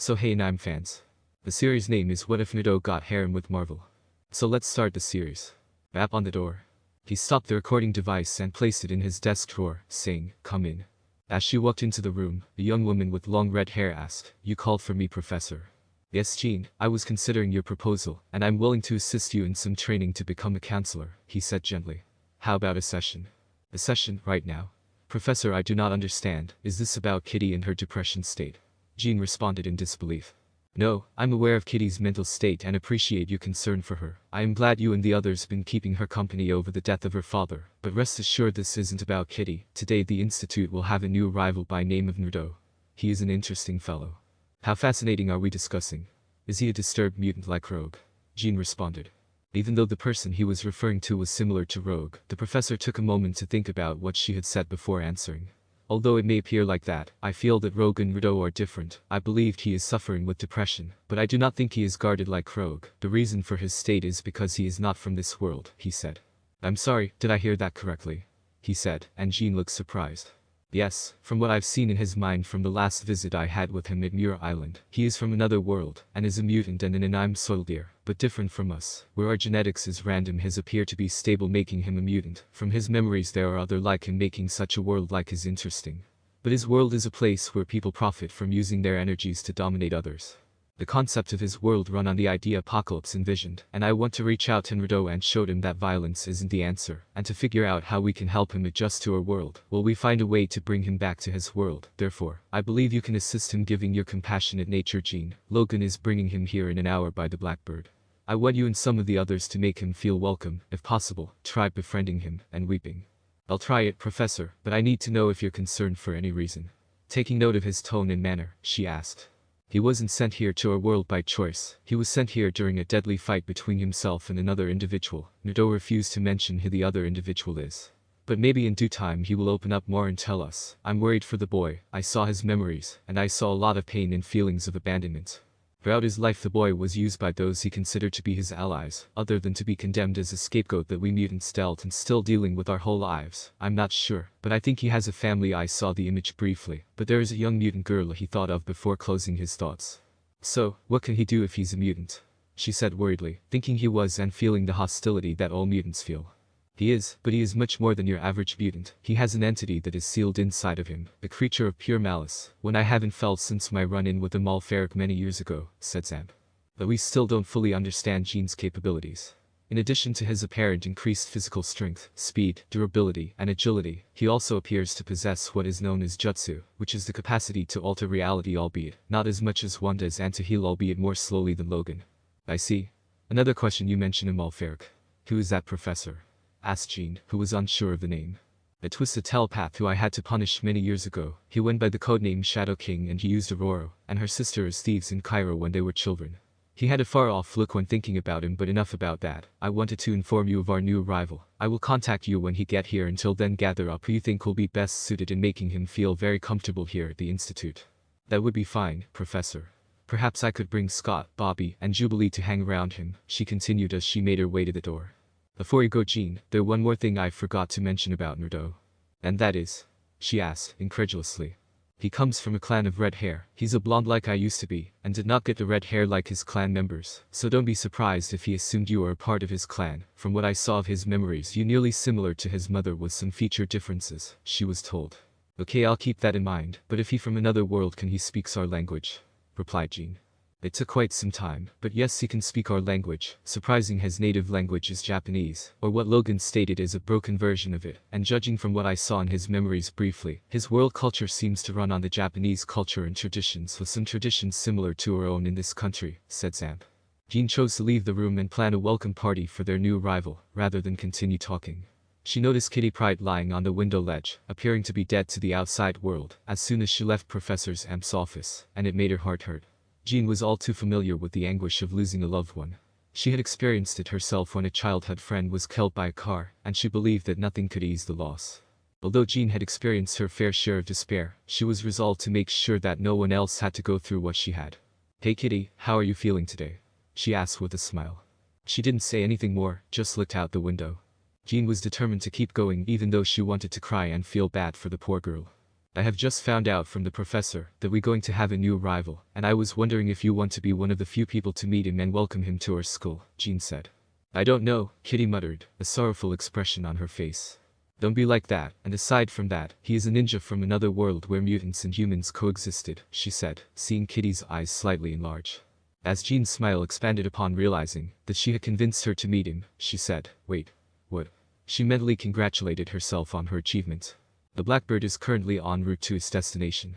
So hey Nime fans. The series name is What If Naruto Got Harem with Marvel. So let's start the series. Bap on the door. He stopped the recording device and placed it in his desk drawer, saying, "Come in." As she walked into the room, the young woman with long red hair asked, "You called for me, Professor?" "Yes, Jean, I was considering your proposal, and I'm willing to assist you in some training to become a counselor," he said gently. "How about a session?" "A session, right now?" "Professor, I do not understand. Is this about Kitty and her depression state?" Jean responded in disbelief. "No, I'm aware of Kitty's mental state and appreciate your concern for her. I am glad you and the others been keeping her company over the death of her father, but rest assured this isn't about Kitty. Today the Institute will have a new arrival by name of Naruto. He is an interesting fellow." "How fascinating are we discussing? Is he a disturbed mutant like Rogue?" Jean responded. Even though the person he was referring to was similar to Rogue, the professor took a moment to think about what she had said before answering. "Although it may appear like that, I feel that Rogue and Naruto are different. I believed he is suffering with depression, but I do not think he is guarded like Rogue. The reason for his state is because he is not from this world," he said. "I'm sorry, did I hear that correctly?" he said, and Jean looked surprised. "Yes, from what I've seen in his mind from the last visit I had with him at Muir Island, he is from another world, and is a mutant and an anime soldier, but different from us, where our genetics is random. His appear to be stable, making him a mutant. From his memories there are other like him, making such a world like his interesting. But his world is a place where people profit from using their energies to dominate others. The concept of his world run on the idea Apocalypse envisioned, and I want to reach out to Naruto and show him that violence isn't the answer, and to figure out how we can help him adjust to our world. Will we find a way to bring him back to his world? Therefore, I believe you can assist him giving your compassionate nature, Jean. Logan is bringing him here in an hour by the Blackbird. I want you and some of the others to make him feel welcome. If possible, try befriending him and weeping." "I'll try it, Professor, but I need to know if you're concerned for any reason." Taking note of his tone and manner, she asked. "He wasn't sent here to our world by choice. He was sent here during a deadly fight between himself and another individual." Naruto refused to mention who the other individual is. "But maybe in due time he will open up more and tell us. I'm worried for the boy. I saw his memories, and I saw a lot of pain and feelings of abandonment. Throughout his life the boy was used by those he considered to be his allies, other than to be condemned as a scapegoat that we mutants dealt and still dealing with our whole lives. I'm not sure, but I think he has a family." I saw the image briefly, but there is a young mutant girl he thought of before closing his thoughts. "So, what can he do if he's a mutant?" she said worriedly, thinking he was and feeling the hostility that all mutants feel. "He is, but he is much more than your average mutant. He has an entity that is sealed inside of him, a creature of pure malice, one I haven't felt since my run-in with the Malfaric many years ago," said Zamp. "But we still don't fully understand Jean's capabilities. In addition to his apparent increased physical strength, speed, durability, and agility, he also appears to possess what is known as jutsu, which is the capacity to alter reality, albeit not as much as one does, and to heal, albeit more slowly than Logan." "I see. Another question, you mentioned a Malfaric. Who is that, Professor?" asked Jean, who was unsure of the name. "It was a telepath who I had to punish many years ago. He went by the codename Shadow King, and he used Aurora and her sister as thieves in Cairo when they were children. He had a far-off look when thinking about him, but enough about that. I wanted to inform you of our new arrival. I will contact you when he get here. Until then, gather up who you think will be best suited in making him feel very comfortable here at the Institute." "That would be fine, Professor. Perhaps I could bring Scott, Bobby, and Jubilee to hang around him," she continued as she made her way to the door. "Before you go, Jean, there's one more thing I forgot to mention about Naruto." "And that is?" she asked, incredulously. "He comes from a clan of red hair. He's a blonde like I used to be, and did not get the red hair like his clan members, so don't be surprised if he assumed you are a part of his clan. From what I saw of his memories, you nearly similar to his mother with some feature differences," she was told. "Okay, I'll keep that in mind, but if he from another world, can he speaks our language?" replied Jean. "It took quite some time, but yes, he can speak our language. Surprising, his native language is Japanese, or what Logan stated is a broken version of it, and judging from what I saw in his memories briefly, his world culture seems to run on the Japanese culture and traditions, with some traditions similar to our own in this country," said Zamp. Jean chose to leave the room and plan a welcome party for their new arrival, rather than continue talking. She noticed Kitty Pryde lying on the window ledge, appearing to be dead to the outside world, as soon as she left Professor Zamp's office, and it made her heart hurt. Jean was all too familiar with the anguish of losing a loved one. She had experienced it herself when a childhood friend was killed by a car, and she believed that nothing could ease the loss. Although Jean had experienced her fair share of despair, she was resolved to make sure that no one else had to go through what she had. "Hey Kitty, how are you feeling today?" she asked with a smile. She didn't say anything more, just looked out the window. Jean was determined to keep going even though she wanted to cry and feel bad for the poor girl. I have just found out from the professor that we're going to have a new arrival, and I was wondering if you want to be one of the few people to meet him and welcome him to our school, Jean said. I don't know, Kitty muttered, a sorrowful expression on her face. Don't be like that, and aside from that, he is a ninja from another world where mutants and humans coexisted, she said, seeing Kitty's eyes slightly enlarge. As Jean's smile expanded upon realizing that she had convinced her to meet him, she said, wait, what? She mentally congratulated herself on her achievement. The Blackbird is currently en route to its destination.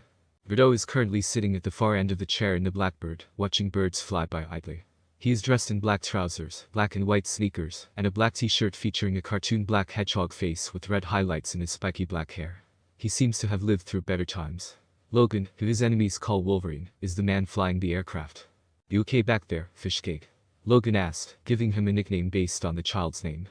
Naruto is currently sitting at the far end of the chair in the Blackbird, watching birds fly by idly. He is dressed in black trousers, black and white sneakers, and a black t-shirt featuring a cartoon black hedgehog face with red highlights in his spiky black hair. He seems to have lived through better times. Logan, who his enemies call Wolverine, is the man flying the aircraft. You okay back there, Fishcake? Logan asked, giving him a nickname based on the child's name.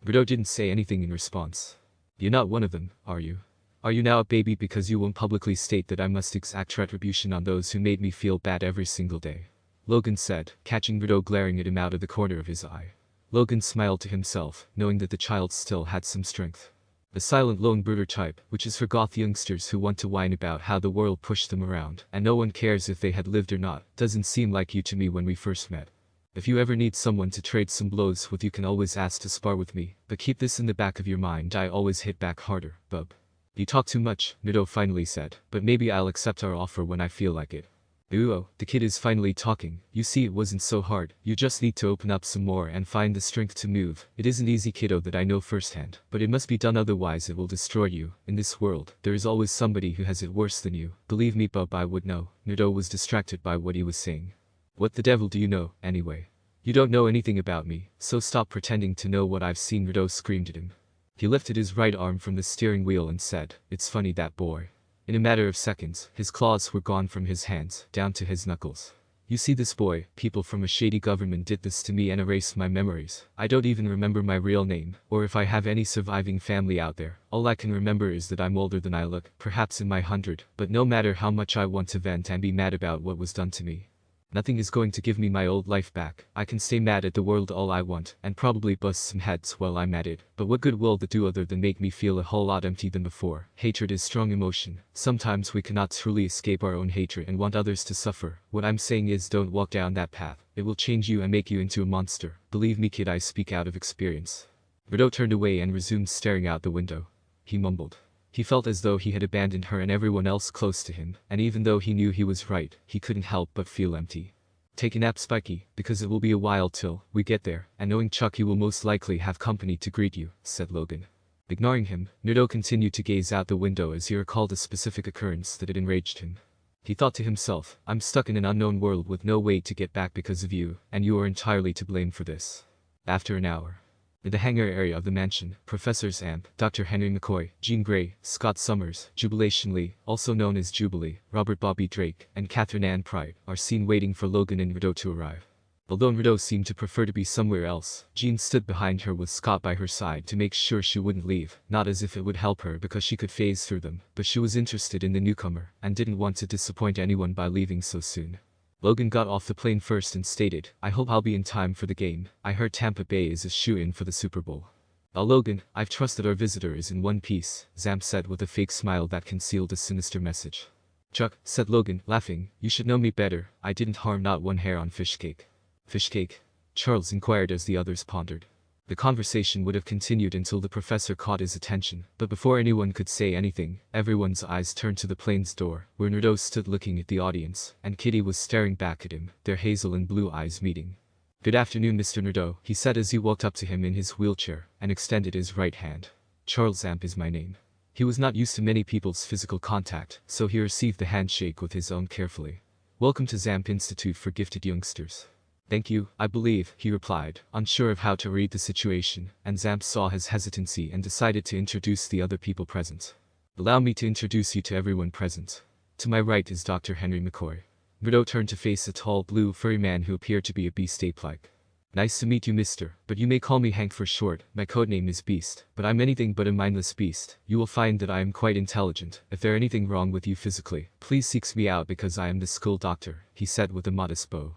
Naruto didn't say anything in response. You're not one of them, are you? Are you now a baby because you won't publicly state that I must exact retribution on those who made me feel bad every single day? Logan said, catching Naruto glaring at him out of the corner of his eye. Logan smiled to himself, knowing that the child still had some strength. The silent lone brooder type, which is for goth youngsters who want to whine about how the world pushed them around, and no one cares if they had lived or not, doesn't seem like you to me when we first met. If you ever need someone to trade some blows with, you can always ask to spar with me, but keep this in the back of your mind, I always hit back harder, bub. You talk too much, Naruto finally said, but maybe I'll accept our offer when I feel like it. Ooh, the kid is finally talking. You see, it wasn't so hard. You just need to open up some more and find the strength to move. It isn't easy, kiddo, that I know firsthand, but it must be done, otherwise it will destroy you. In this world, there is always somebody who has it worse than you. Believe me, bub, I would know. Naruto was distracted by what he was saying. What the devil do you know, anyway? You don't know anything about me, so stop pretending to know what I've seen, Naruto screamed at him. He lifted his right arm from the steering wheel and said, it's funny, that boy. In a matter of seconds, his claws were gone from his hands, down to his knuckles. You see this boy, people from a shady government did this to me and erased my memories. I don't even remember my real name, or if I have any surviving family out there. All I can remember is that I'm older than I look, perhaps in my 100, but no matter how much I want to vent and be mad about what was done to me, nothing is going to give me my old life back. I can stay mad at the world all I want, and probably bust some heads while I'm at it, but what good will that do other than make me feel a whole lot empty than before? Hatred is strong emotion. Sometimes we cannot truly escape our own hatred and want others to suffer. What I'm saying is, don't walk down that path. It will change you and make you into a monster. Believe me, kid, I speak out of experience. Naruto turned away and resumed staring out the window. He mumbled. He felt as though he had abandoned her and everyone else close to him, and even though he knew he was right, he couldn't help but feel empty. Take a nap, Spiky, because it will be a while till we get there, and knowing Chucky will most likely have company to greet you, said Logan. Ignoring him, Naruto continued to gaze out the window as he recalled a specific occurrence that had enraged him. He thought to himself, I'm stuck in an unknown world with no way to get back because of you, and you are entirely to blame for this. After an hour. In the hangar area of the mansion, Professors Amp, Dr. Henry McCoy, Jean Grey, Scott Summers, Jubilation Lee, also known as Jubilee, Robert Bobby Drake, and Catherine Ann Pride, are seen waiting for Logan and Naruto to arrive. Although Naruto seemed to prefer to be somewhere else, Jean stood behind her with Scott by her side to make sure she wouldn't leave, not as if it would help her because she could phase through them, but she was interested in the newcomer, and didn't want to disappoint anyone by leaving so soon. Logan got off the plane first and stated, I hope I'll be in time for the game. I heard Tampa Bay is a shoo-in for the Super Bowl. Logan, I've trusted our visitor is in one piece, Zamp said with a fake smile that concealed a sinister message. Chuck, said Logan, laughing, you should know me better. I didn't harm not one hair on Fishcake. Fishcake? Charles inquired as the others pondered. The conversation would have continued until the professor caught his attention, but before anyone could say anything, everyone's eyes turned to the plane's door, where Naruto stood looking at the audience, and Kitty was staring back at him, their hazel and blue eyes meeting. Good afternoon, Mr. Naruto, he said as he walked up to him in his wheelchair, and extended his right hand. Charles Amp is my name. He was not used to many people's physical contact, so he received the handshake with his own carefully. Welcome to Zamp Institute for Gifted Youngsters. Thank you, I believe, he replied, unsure of how to read the situation, and Zamp saw his hesitancy and decided to introduce the other people present. Allow me to introduce you to everyone present. To my right is Dr. Henry McCoy. Naruto turned to face a tall, blue, furry man who appeared to be a beast ape-like. Nice to meet you, mister, but you may call me Hank for short. My codename is Beast, but I'm anything but a mindless beast. You will find that I am quite intelligent. If there anything wrong with you physically, please seek me out because I am the school doctor, he said with a modest bow.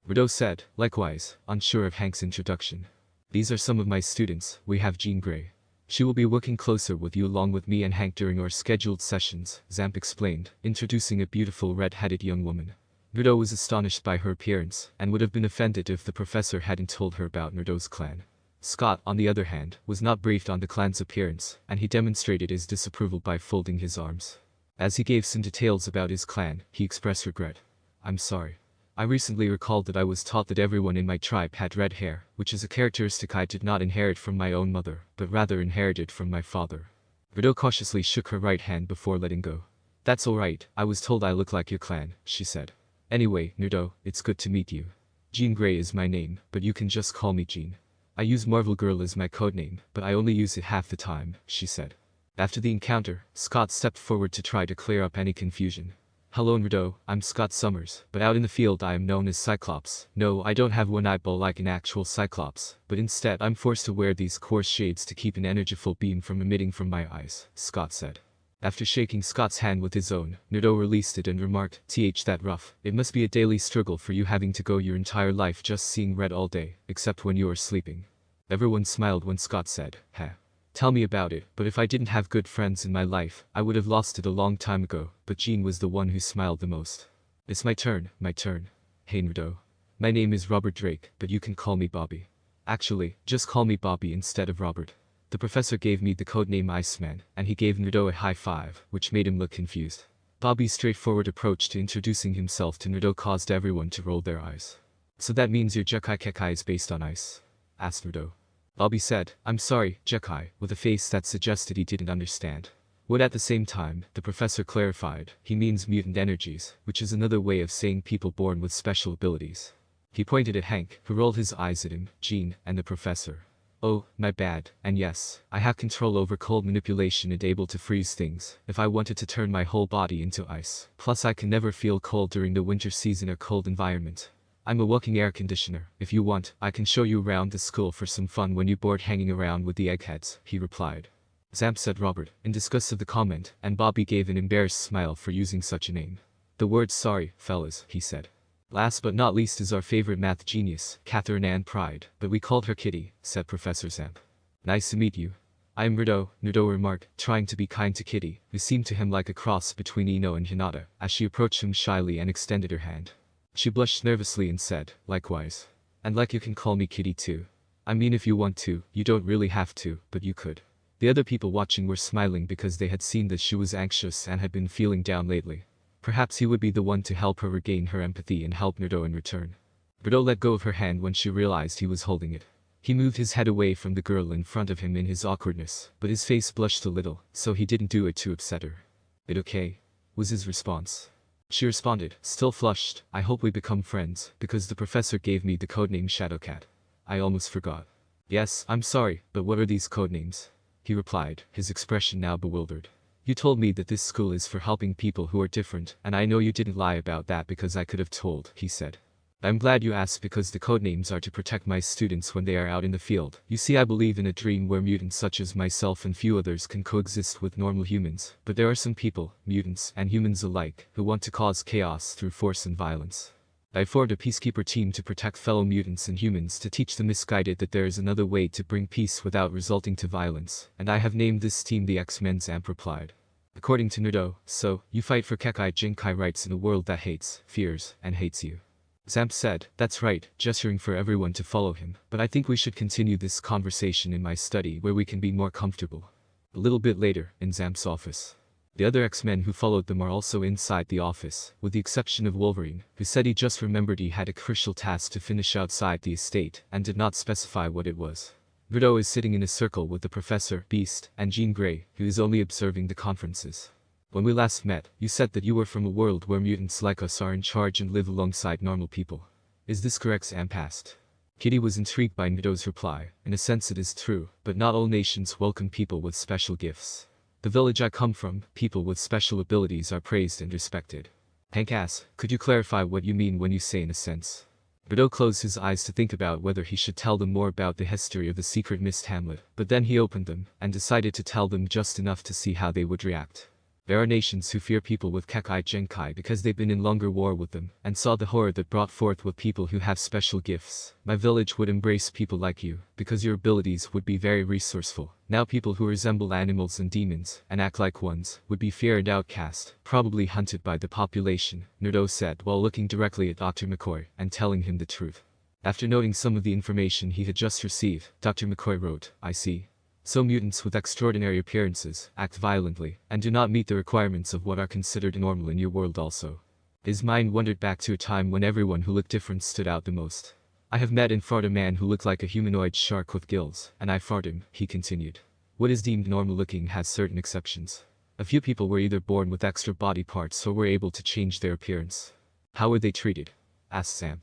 Naruto said, likewise, unsure of Hank's introduction. These are some of my students. We have Jean Grey. She will be working closer with you along with me and Hank during our scheduled sessions, Zamp explained, introducing a beautiful red-headed young woman. Naruto was astonished by her appearance, and would have been offended if the professor hadn't told her about Naruto's clan. Scott, on the other hand, was not briefed on the clan's appearance, and he demonstrated his disapproval by folding his arms. As he gave some details about his clan, he expressed regret. I'm sorry. I recently recalled that I was taught that everyone in my tribe had red hair, which is a characteristic I did not inherit from my own mother, but rather inherited from my father. Naruto cautiously shook her right hand before letting go. That's alright, I was told I look like your clan, she said. Anyway, Naruto, it's good to meet you. Jean Grey is my name, but you can just call me Jean. I use Marvel Girl as my codename, but I only use it half the time, she said. After the encounter, Scott stepped forward to try to clear up any confusion. Hello Naruto, I'm Scott Summers, but out in the field I am known as Cyclops. No, I don't have one eyeball like an actual Cyclops, but instead I'm forced to wear these coarse shades to keep an energyful beam from emitting from my eyes, Scott said. After shaking Scott's hand with his own, Naruto released it and remarked, that rough. It must be a daily struggle for you having to go your entire life just seeing red all day, except when you are sleeping. Everyone smiled when Scott said, Tell me about it, but if I didn't have good friends in my life, I would have lost it a long time ago, but Jean was the one who smiled the most. It's my turn. Hey Naruto. My name is Robert Drake, but you can call me Bobby. Actually, just call me Bobby instead of Robert. The professor gave me the codename Iceman, and he gave Naruto a high five, which made him look confused. Bobby's straightforward approach to introducing himself to Naruto caused everyone to roll their eyes. So that means your Jukai Kekai is based on ice? Asked Naruto. Bobby said, I'm sorry, Jukai, with a face that suggested he didn't understand. What at the same time, the professor clarified, he means mutant energies, which is another way of saying people born with special abilities. He pointed at Hank, who rolled his eyes at him, Jean, and the professor. Oh, my bad, and yes, I have control over cold manipulation and able to freeze things, if I wanted to turn my whole body into ice. Plus I can never feel cold during the winter season or cold environment. I'm a walking air conditioner. If you want, I can show you around the school for some fun when you're bored hanging around with the eggheads, he replied. Zamp said Robert, in disgust of the comment, and Bobby gave an embarrassed smile for using such a name. The word sorry, fellas, he said. Last but not least is our favorite math genius, Catherine Ann Pride, but we called her Kitty, said Professor Zamp. Nice to meet you. I'm Naruto remarked, trying to be kind to Kitty, who seemed to him like a cross between Ino and Hinata, as she approached him shyly and extended her hand. She blushed nervously and said, likewise. And like you can call me Kitty too. I mean if you want to, you don't really have to, but you could. The other people watching were smiling because they had seen that she was anxious and had been feeling down lately. Perhaps he would be the one to help her regain her empathy and help Naruto in return. Naruto let go of her hand when she realized he was holding it. He moved his head away from the girl in front of him in his awkwardness, but his face blushed a little, so he didn't do it to upset her. It okay? Was his response. She responded, still flushed, I hope we become friends, because the professor gave me the codename Shadowcat. I almost forgot. Yes, I'm sorry, but what are these codenames? He replied, his expression now bewildered. You told me that this school is for helping people who are different, and I know you didn't lie about that because I could have told, he said. I'm glad you asked because the codenames are to protect my students when they are out in the field. You see, I believe in a dream where mutants such as myself and few others can coexist with normal humans, but there are some people, mutants and humans alike, who want to cause chaos through force and violence. I formed a peacekeeper team to protect fellow mutants and humans to teach the misguided that there is another way to bring peace without resulting to violence, and I have named this team the X-Men, Zamp replied. According to Naruto, so, you fight for Kekai Jinkai rights in a world that hates, fears, and hates you. Zamp said, that's right, gesturing for everyone to follow him, but I think we should continue this conversation in my study where we can be more comfortable. A little bit later, in Zamp's office. The other X-Men who followed them are also inside the office, with the exception of Wolverine, who said he just remembered he had a crucial task to finish outside the estate, and did not specify what it was. Naruto is sitting in a circle with the Professor, Beast, and Jean Grey, who is only observing the conferences. When we last met, you said that you were from a world where mutants like us are in charge and live alongside normal people. Is this correct? Zamp asked. Kitty was intrigued by Naruto's reply. In a sense it is true, but not all nations welcome people with special gifts. The village I come from, people with special abilities are praised and respected. Hank asked, could you clarify what you mean when you say in a sense? Naruto closed his eyes to think about whether he should tell them more about the history of the secret mist hamlet, but then he opened them, and decided to tell them just enough to see how they would react. There are nations who fear people with Kekai Genkai because they've been in longer war with them, and saw the horror that brought forth with people who have special gifts. My village would embrace people like you, because your abilities would be very resourceful. Now people who resemble animals and demons, and act like ones, would be feared and outcast, probably hunted by the population, Naruto said while looking directly at Dr. McCoy, and telling him the truth. After noting some of the information he had just received, Dr. McCoy wrote, I see. So mutants with extraordinary appearances act violently, and do not meet the requirements of what are considered normal in your world also. His mind wandered back to a time when everyone who looked different stood out the most. I have met and fought a man who looked like a humanoid shark with gills, and I fought him, he continued. What is deemed normal looking has certain exceptions. A few people were either born with extra body parts or were able to change their appearance. How were they treated? Asked Zamp.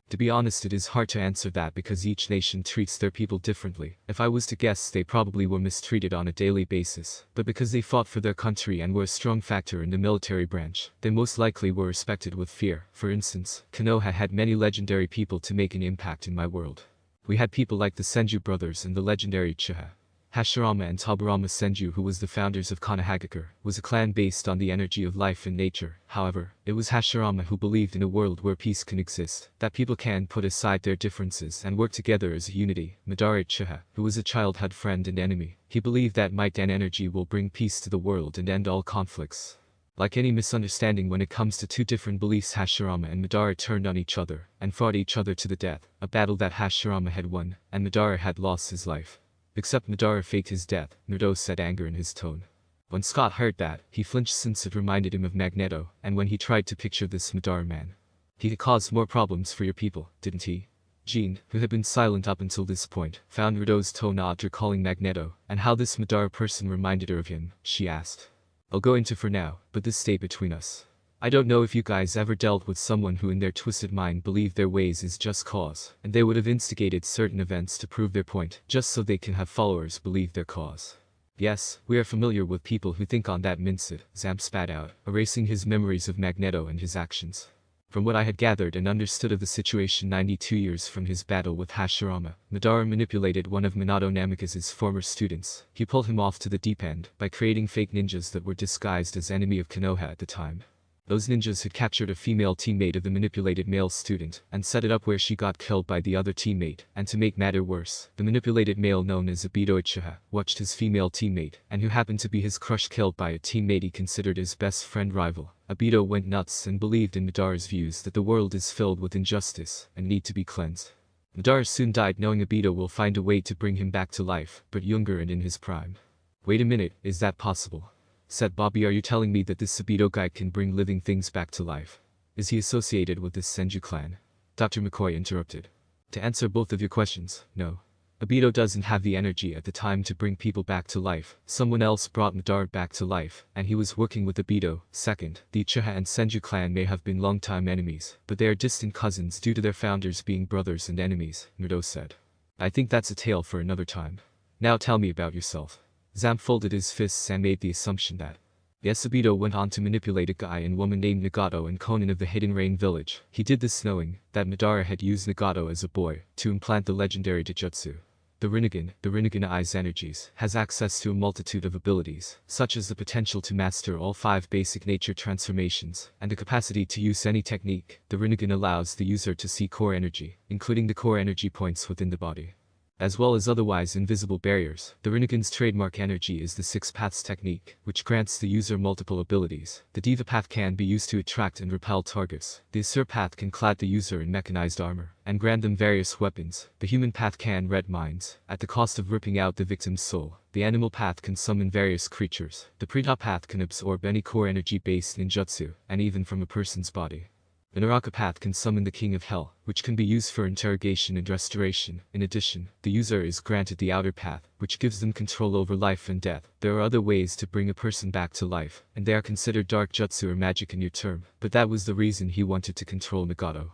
To be honest, it is hard to answer that because each nation treats their people differently. If I was to guess, they probably were mistreated on a daily basis, but because they fought for their country and were a strong factor in the military branch, they most likely were respected with fear. For instance, Konoha had many legendary people to make an impact in my world. We had people like the Senju brothers and the legendary Uchiha. Hashirama and Tobirama Senju, who was the founders of Konohagakure, was a clan based on the energy of life and nature. However, it was Hashirama who believed in a world where peace can exist, that people can put aside their differences and work together as a unity. Madara Uchiha, who was a childhood friend and enemy, he believed that might and energy will bring peace to the world and end all conflicts. Like any misunderstanding when it comes to two different beliefs, Hashirama and Madara turned on each other and fought each other to the death, a battle that Hashirama had won, and Madara had lost his life. Except Madara faked his death, Naruto said, anger in his tone. When Scott heard that, he flinched since it reminded him of Magneto, and when he tried to picture this Madara man. He had caused more problems for your people, didn't he? Jean, who had been silent up until this point, found Naruto's tone odd recalling Magneto, and how this Madara person reminded her of him, she asked. I'll go into for now, but this stay between us. I don't know if you guys ever dealt with someone who in their twisted mind believed their ways is just cause, and they would have instigated certain events to prove their point, just so they can have followers believe their cause. Yes, we are familiar with people who think on that mindset, Zamp spat out, erasing his memories of Magneto and his actions. From what I had gathered and understood of the situation 92 years from his battle with Hashirama, Madara manipulated one of Minato Namikaze's former students. He pulled him off to the deep end by creating fake ninjas that were disguised as enemy of Konoha at the time. Those ninjas had captured a female teammate of the manipulated male student and set it up where she got killed by the other teammate, and to make matter worse, the manipulated male known as Obito Uchiha watched his female teammate, and who happened to be his crush, killed by a teammate he considered his best friend rival. Obito went nuts and believed in Madara's views that the world is filled with injustice and need to be cleansed. Madara soon died knowing Obito will find a way to bring him back to life, but younger and in his prime. Wait a minute, is that possible? Said Bobby. Are you telling me that this Obito guy can bring living things back to life? Is he associated with this Senju clan? Dr. McCoy interrupted. To answer both of your questions, no. Obito doesn't have the energy at the time to bring people back to life. Someone else brought Madara back to life, and he was working with Obito. Second, the Uchiha and Senju clan may have been longtime enemies, but they are distant cousins due to their founders being brothers and enemies, Naruto said. I think that's a tale for another time. Now tell me about yourself. Zamp folded his fists and made the assumption that yes, Obito went on to manipulate a guy and woman named Nagato and Conan of the Hidden Rain village. He did this knowing that Madara had used Nagato as a boy to implant the legendary Taijutsu. The Rinnegan Eyes energies, has access to a multitude of abilities, such as the potential to master all 5 basic nature transformations, and the capacity to use any technique. The Rinnegan allows the user to see core energy, including the core energy points within the body, as well as otherwise invisible barriers. The Rinnegan's trademark energy is the 6 Paths technique, which grants the user multiple abilities. The Diva Path can be used to attract and repel targets. The Asur Path can clad the user in mechanized armor, and grant them various weapons. The Human Path can read minds, at the cost of ripping out the victim's soul. The Animal Path can summon various creatures. The Preta Path can absorb any core energy-based ninjutsu, and even from a person's body. The Naraka Path can summon the King of Hell, which can be used for interrogation and restoration. In addition, the user is granted the Outer Path, which gives them control over life and death. There are other ways to bring a person back to life, and they are considered dark jutsu or magic in your term, but that was the reason he wanted to control Nagato.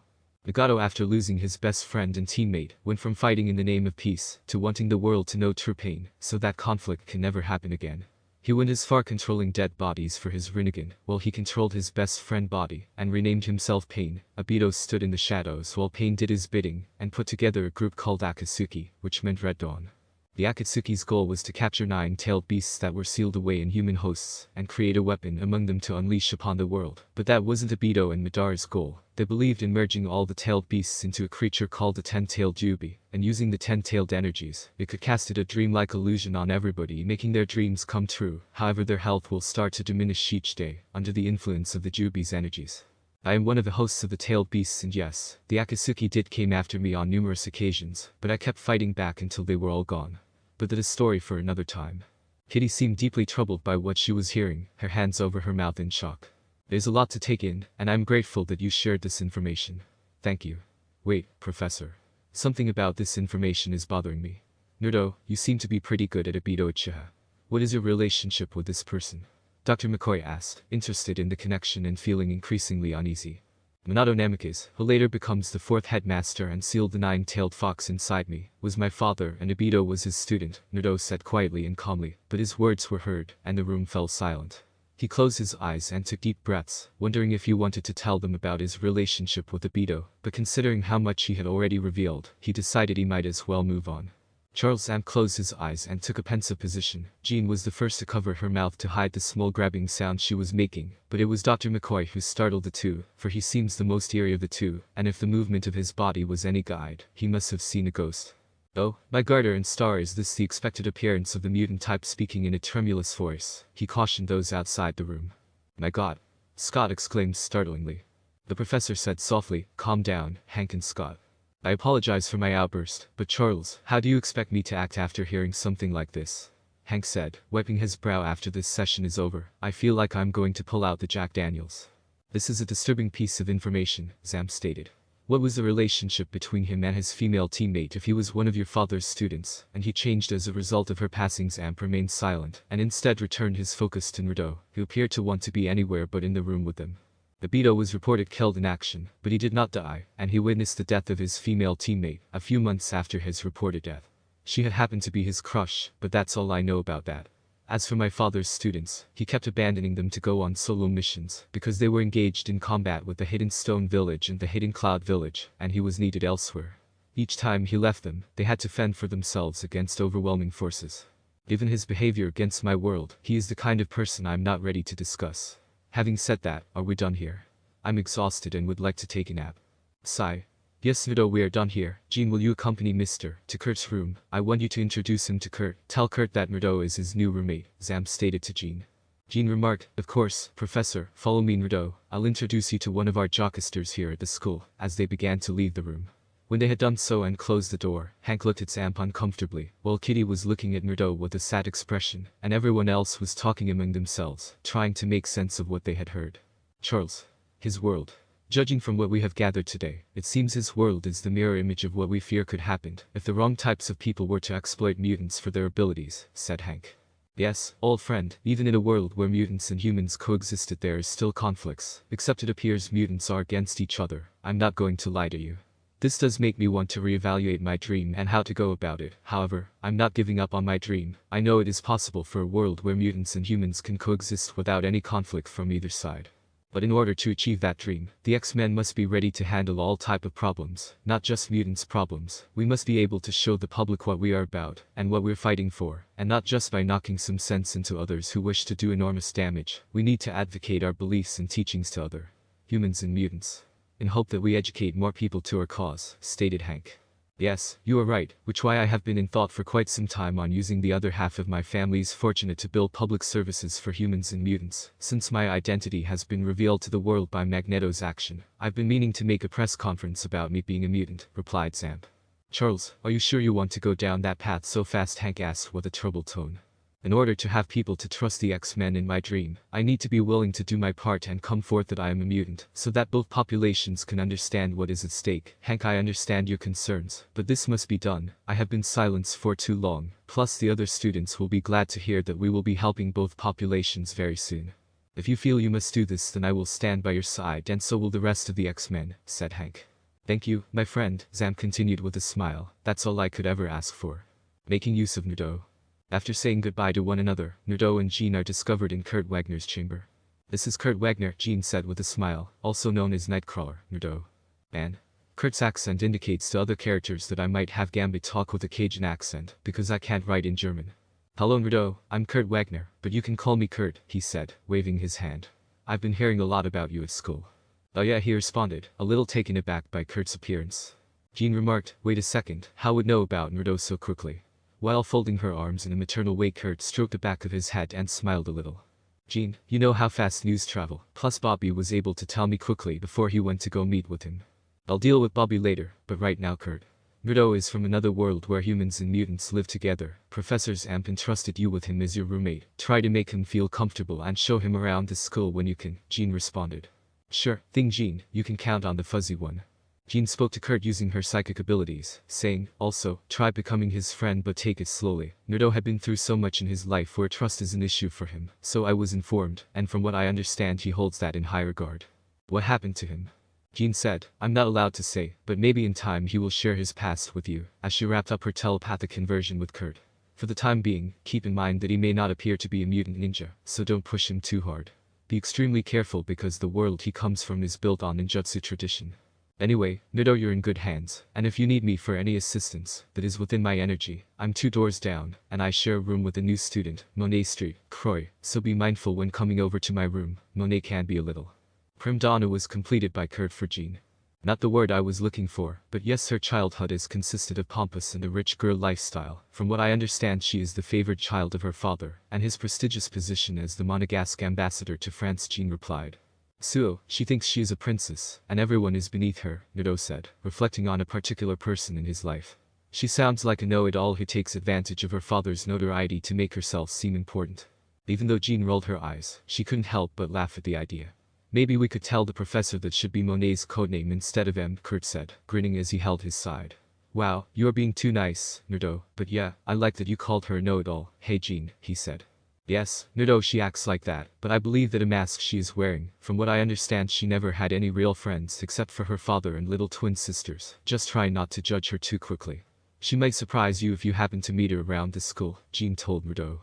Nagato, after losing his best friend and teammate, went from fighting in the name of peace to wanting the world to know true pain, so that conflict can never happen again. He went as far controlling dead bodies for his Rinnegan, while he controlled his best friend body, and renamed himself Pain. Obito stood in the shadows while Pain did his bidding, and put together a group called Akatsuki, which meant Red Dawn. The Akatsuki's goal was to capture 9-tailed beasts that were sealed away in human hosts, and create a weapon among them to unleash upon the world. But that wasn't Obito and Madara's goal. They believed in merging all the tailed beasts into a creature called the 10-tailed Jubi, and using the 10-tailed energies, it could cast a dreamlike illusion on everybody, making their dreams come true. However, their health will start to diminish each day, under the influence of the Jubi's energies. I am one of the hosts of the tailed beasts, and yes, the Akatsuki did came after me on numerous occasions, but I kept fighting back until they were all gone. But that is a story for another time. Kitty seemed deeply troubled by what she was hearing, her hands over her mouth in shock. There's a lot to take in, and I'm grateful that you shared this information. Thank you. Wait, Professor. Something about this information is bothering me. Naruto, you seem to be pretty good at Obito Uchiha. What is your relationship with this person? Dr. McCoy asked, interested in the connection and feeling increasingly uneasy. Minato Namikaze, who later becomes the 4th headmaster and sealed the 9-tailed fox inside me, was my father and Obito was his student, Naruto said quietly and calmly, but his words were heard, and the room fell silent. He closed his eyes and took deep breaths, wondering if he wanted to tell them about his relationship with Obito, but considering how much he had already revealed, he decided he might as well move on. Charles Amp closed his eyes and took a pensive position. Jean was the first to cover her mouth to hide the small grabbing sound she was making, but it was Dr. McCoy who startled the two, for he seems the most eerie of the two, and if the movement of his body was any guide, he must have seen a ghost. Oh, my garter and star, is this the expected appearance of the mutant type speaking in a tremulous voice? He cautioned those outside the room. My God! Scott exclaimed startlingly. The professor said softly, calm down, Hank and Scott. I apologize for my outburst, but Charles, how do you expect me to act after hearing something like this? Hank said, wiping his brow. After this session is over, I feel like I'm going to pull out the Jack Daniels. This is a disturbing piece of information, Zam stated. What was the relationship between him and his female teammate if he was one of your father's students, and he changed as a result of her passing? Zam remained silent, and instead returned his focus to Naruto, who appeared to want to be anywhere but in the room with them. Obito was reported killed in action, but he did not die, and he witnessed the death of his female teammate a few months after his reported death. She had happened to be his crush, but that's all I know about that. As for my father's students, he kept abandoning them to go on solo missions, because they were engaged in combat with the Hidden Stone Village and the Hidden Cloud Village, and he was needed elsewhere. Each time he left them, they had to fend for themselves against overwhelming forces. Given his behavior against my world, he is the kind of person I'm not ready to discuss. Having said that, are we done here? I'm exhausted and would like to take a nap. Sigh. Yes, Naruto, we are done here. Jean, will you accompany Mr. to Kurt's room? I want you to introduce him to Kurt. Tell Kurt that Naruto is his new roommate, Zam stated to Jean. Jean remarked, of course, Professor, follow me Naruto. I'll introduce you to one of our jocksters here at the school, as they began to leave the room. When they had done so and closed the door, Hank looked at Zam uncomfortably, while Kitty was looking at Naruto with a sad expression, and everyone else was talking among themselves, trying to make sense of what they had heard. Charles. His world. Judging from what we have gathered today, it seems his world is the mirror image of what we fear could happen if the wrong types of people were to exploit mutants for their abilities, said Hank. Yes, old friend, even in a world where mutants and humans coexisted there is still conflicts, except it appears mutants are against each other. I'm not going to lie to you. This does make me want to reevaluate my dream and how to go about it. However, I'm not giving up on my dream. I know it is possible for a world where mutants and humans can coexist without any conflict from either side. But in order to achieve that dream, the X-Men must be ready to handle all type of problems, not just mutants problems. We must be able to show the public what we are about, and what we're fighting for, and not just by knocking some sense into others who wish to do enormous damage. We need to advocate our beliefs and teachings to other humans and mutants, in hope that we educate more people to our cause, stated Hank. Yes, you are right, which why I have been in thought for quite some time on using the other half of my family's fortune to build public services for humans and mutants. Since my identity has been revealed to the world by Magneto's action, I've been meaning to make a press conference about me being a mutant, replied Zamp. Charles, are you sure you want to go down that path so fast? Hank asked with a troubled tone. In order to have people to trust the X-Men in my dream, I need to be willing to do my part and come forth that I am a mutant, so that both populations can understand what is at stake. Hank, I understand your concerns, but this must be done. I have been silenced for too long, plus the other students will be glad to hear that we will be helping both populations very soon. If you feel you must do this, then I will stand by your side, and so will the rest of the X-Men, said Hank. Thank you, my friend, Zam continued with a smile. That's all I could ever ask for. Making use of Naruto. After saying goodbye to one another, Naruto and Jean are discovered in Kurt Wagner's chamber. This is Kurt Wagner, Jean said with a smile, also known as Nightcrawler, Naruto. Man. Kurt's accent indicates to other characters that I might have Gambit talk with a Cajun accent, because I can't write in German. Hello Naruto, I'm Kurt Wagner, but you can call me Kurt, he said, waving his hand. I've been hearing a lot about you at school. Oh yeah, he responded, a little taken aback by Kurt's appearance. Jean remarked, wait a second, how would know about Naruto so quickly? While folding her arms in a maternal way, Kurt stroked the back of his head and smiled a little. Jean, you know how fast news travel, plus Bobby was able to tell me quickly before he went to go meet with him. I'll deal with Bobby later, but right now Kurt. Naruto is from another world where humans and mutants live together. Professor Zamp entrusted you with him as your roommate. Try to make him feel comfortable and show him around the school when you can, Jean responded. Sure thing Jean, you can count on the fuzzy one. Jean spoke to Kurt using her psychic abilities, saying, also, try becoming his friend but take it slowly. Naruto had been through so much in his life where trust is an issue for him, so I was informed, and from what I understand he holds that in high regard. What happened to him? Jean said, I'm not allowed to say, but maybe in time he will share his past with you, as she wrapped up her telepathic conversion with Kurt. For the time being, keep in mind that he may not appear to be a mutant ninja, so don't push him too hard. Be extremely careful because the world he comes from is built on ninjutsu tradition. Anyway, Naruto, you're in good hands, and if you need me for any assistance that is within my energy, I'm 2 doors down, and I share a room with a new student, Monet Street, Croy, so be mindful when coming over to my room. Monet can be a little. Prima donna was completed by Kurt for Jean. Not the word I was looking for, but yes, her childhood has consisted of pompous and a rich girl lifestyle. From what I understand, she is the favored child of her father, and his prestigious position as the Monegasque ambassador to France. Jean replied. Suo, she thinks she is a princess, and everyone is beneath her, Naruto said, reflecting on a particular person in his life. She sounds like a know-it-all who takes advantage of her father's notoriety to make herself seem important. Even though Jean rolled her eyes, she couldn't help but laugh at the idea. Maybe we could tell the professor that should be Monet's codename instead of M, Kurt said, grinning as he held his side. Wow, you are being too nice, Naruto, but yeah, I like that you called her a know-it-all. Hey Jean, he said. Yes, Naruto, she acts like that, but I believe that a mask she is wearing. From what I understand, she never had any real friends except for her father and little twin sisters. Just try not to judge her too quickly. She might surprise you if you happen to meet her around the school, Jean told Naruto.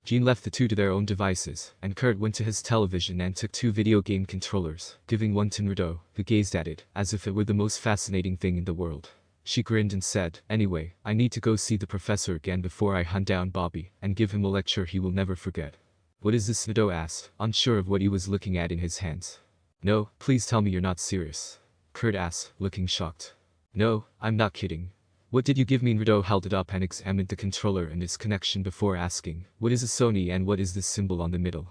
Jean left the two to their own devices, and Kurt went to his television and took 2 video game controllers, giving one to Naruto, who gazed at it, as if it were the most fascinating thing in the world. She grinned and said, anyway, I need to go see the professor again before I hunt down Bobby, and give him a lecture he will never forget. What is this? Naruto asked, unsure of what he was looking at in his hands. No, please tell me you're not serious. Kurt asked, looking shocked. No, I'm not kidding. What did you give me? Naruto held it up and examined the controller and its connection before asking, what is a Sony and what is this symbol on the middle?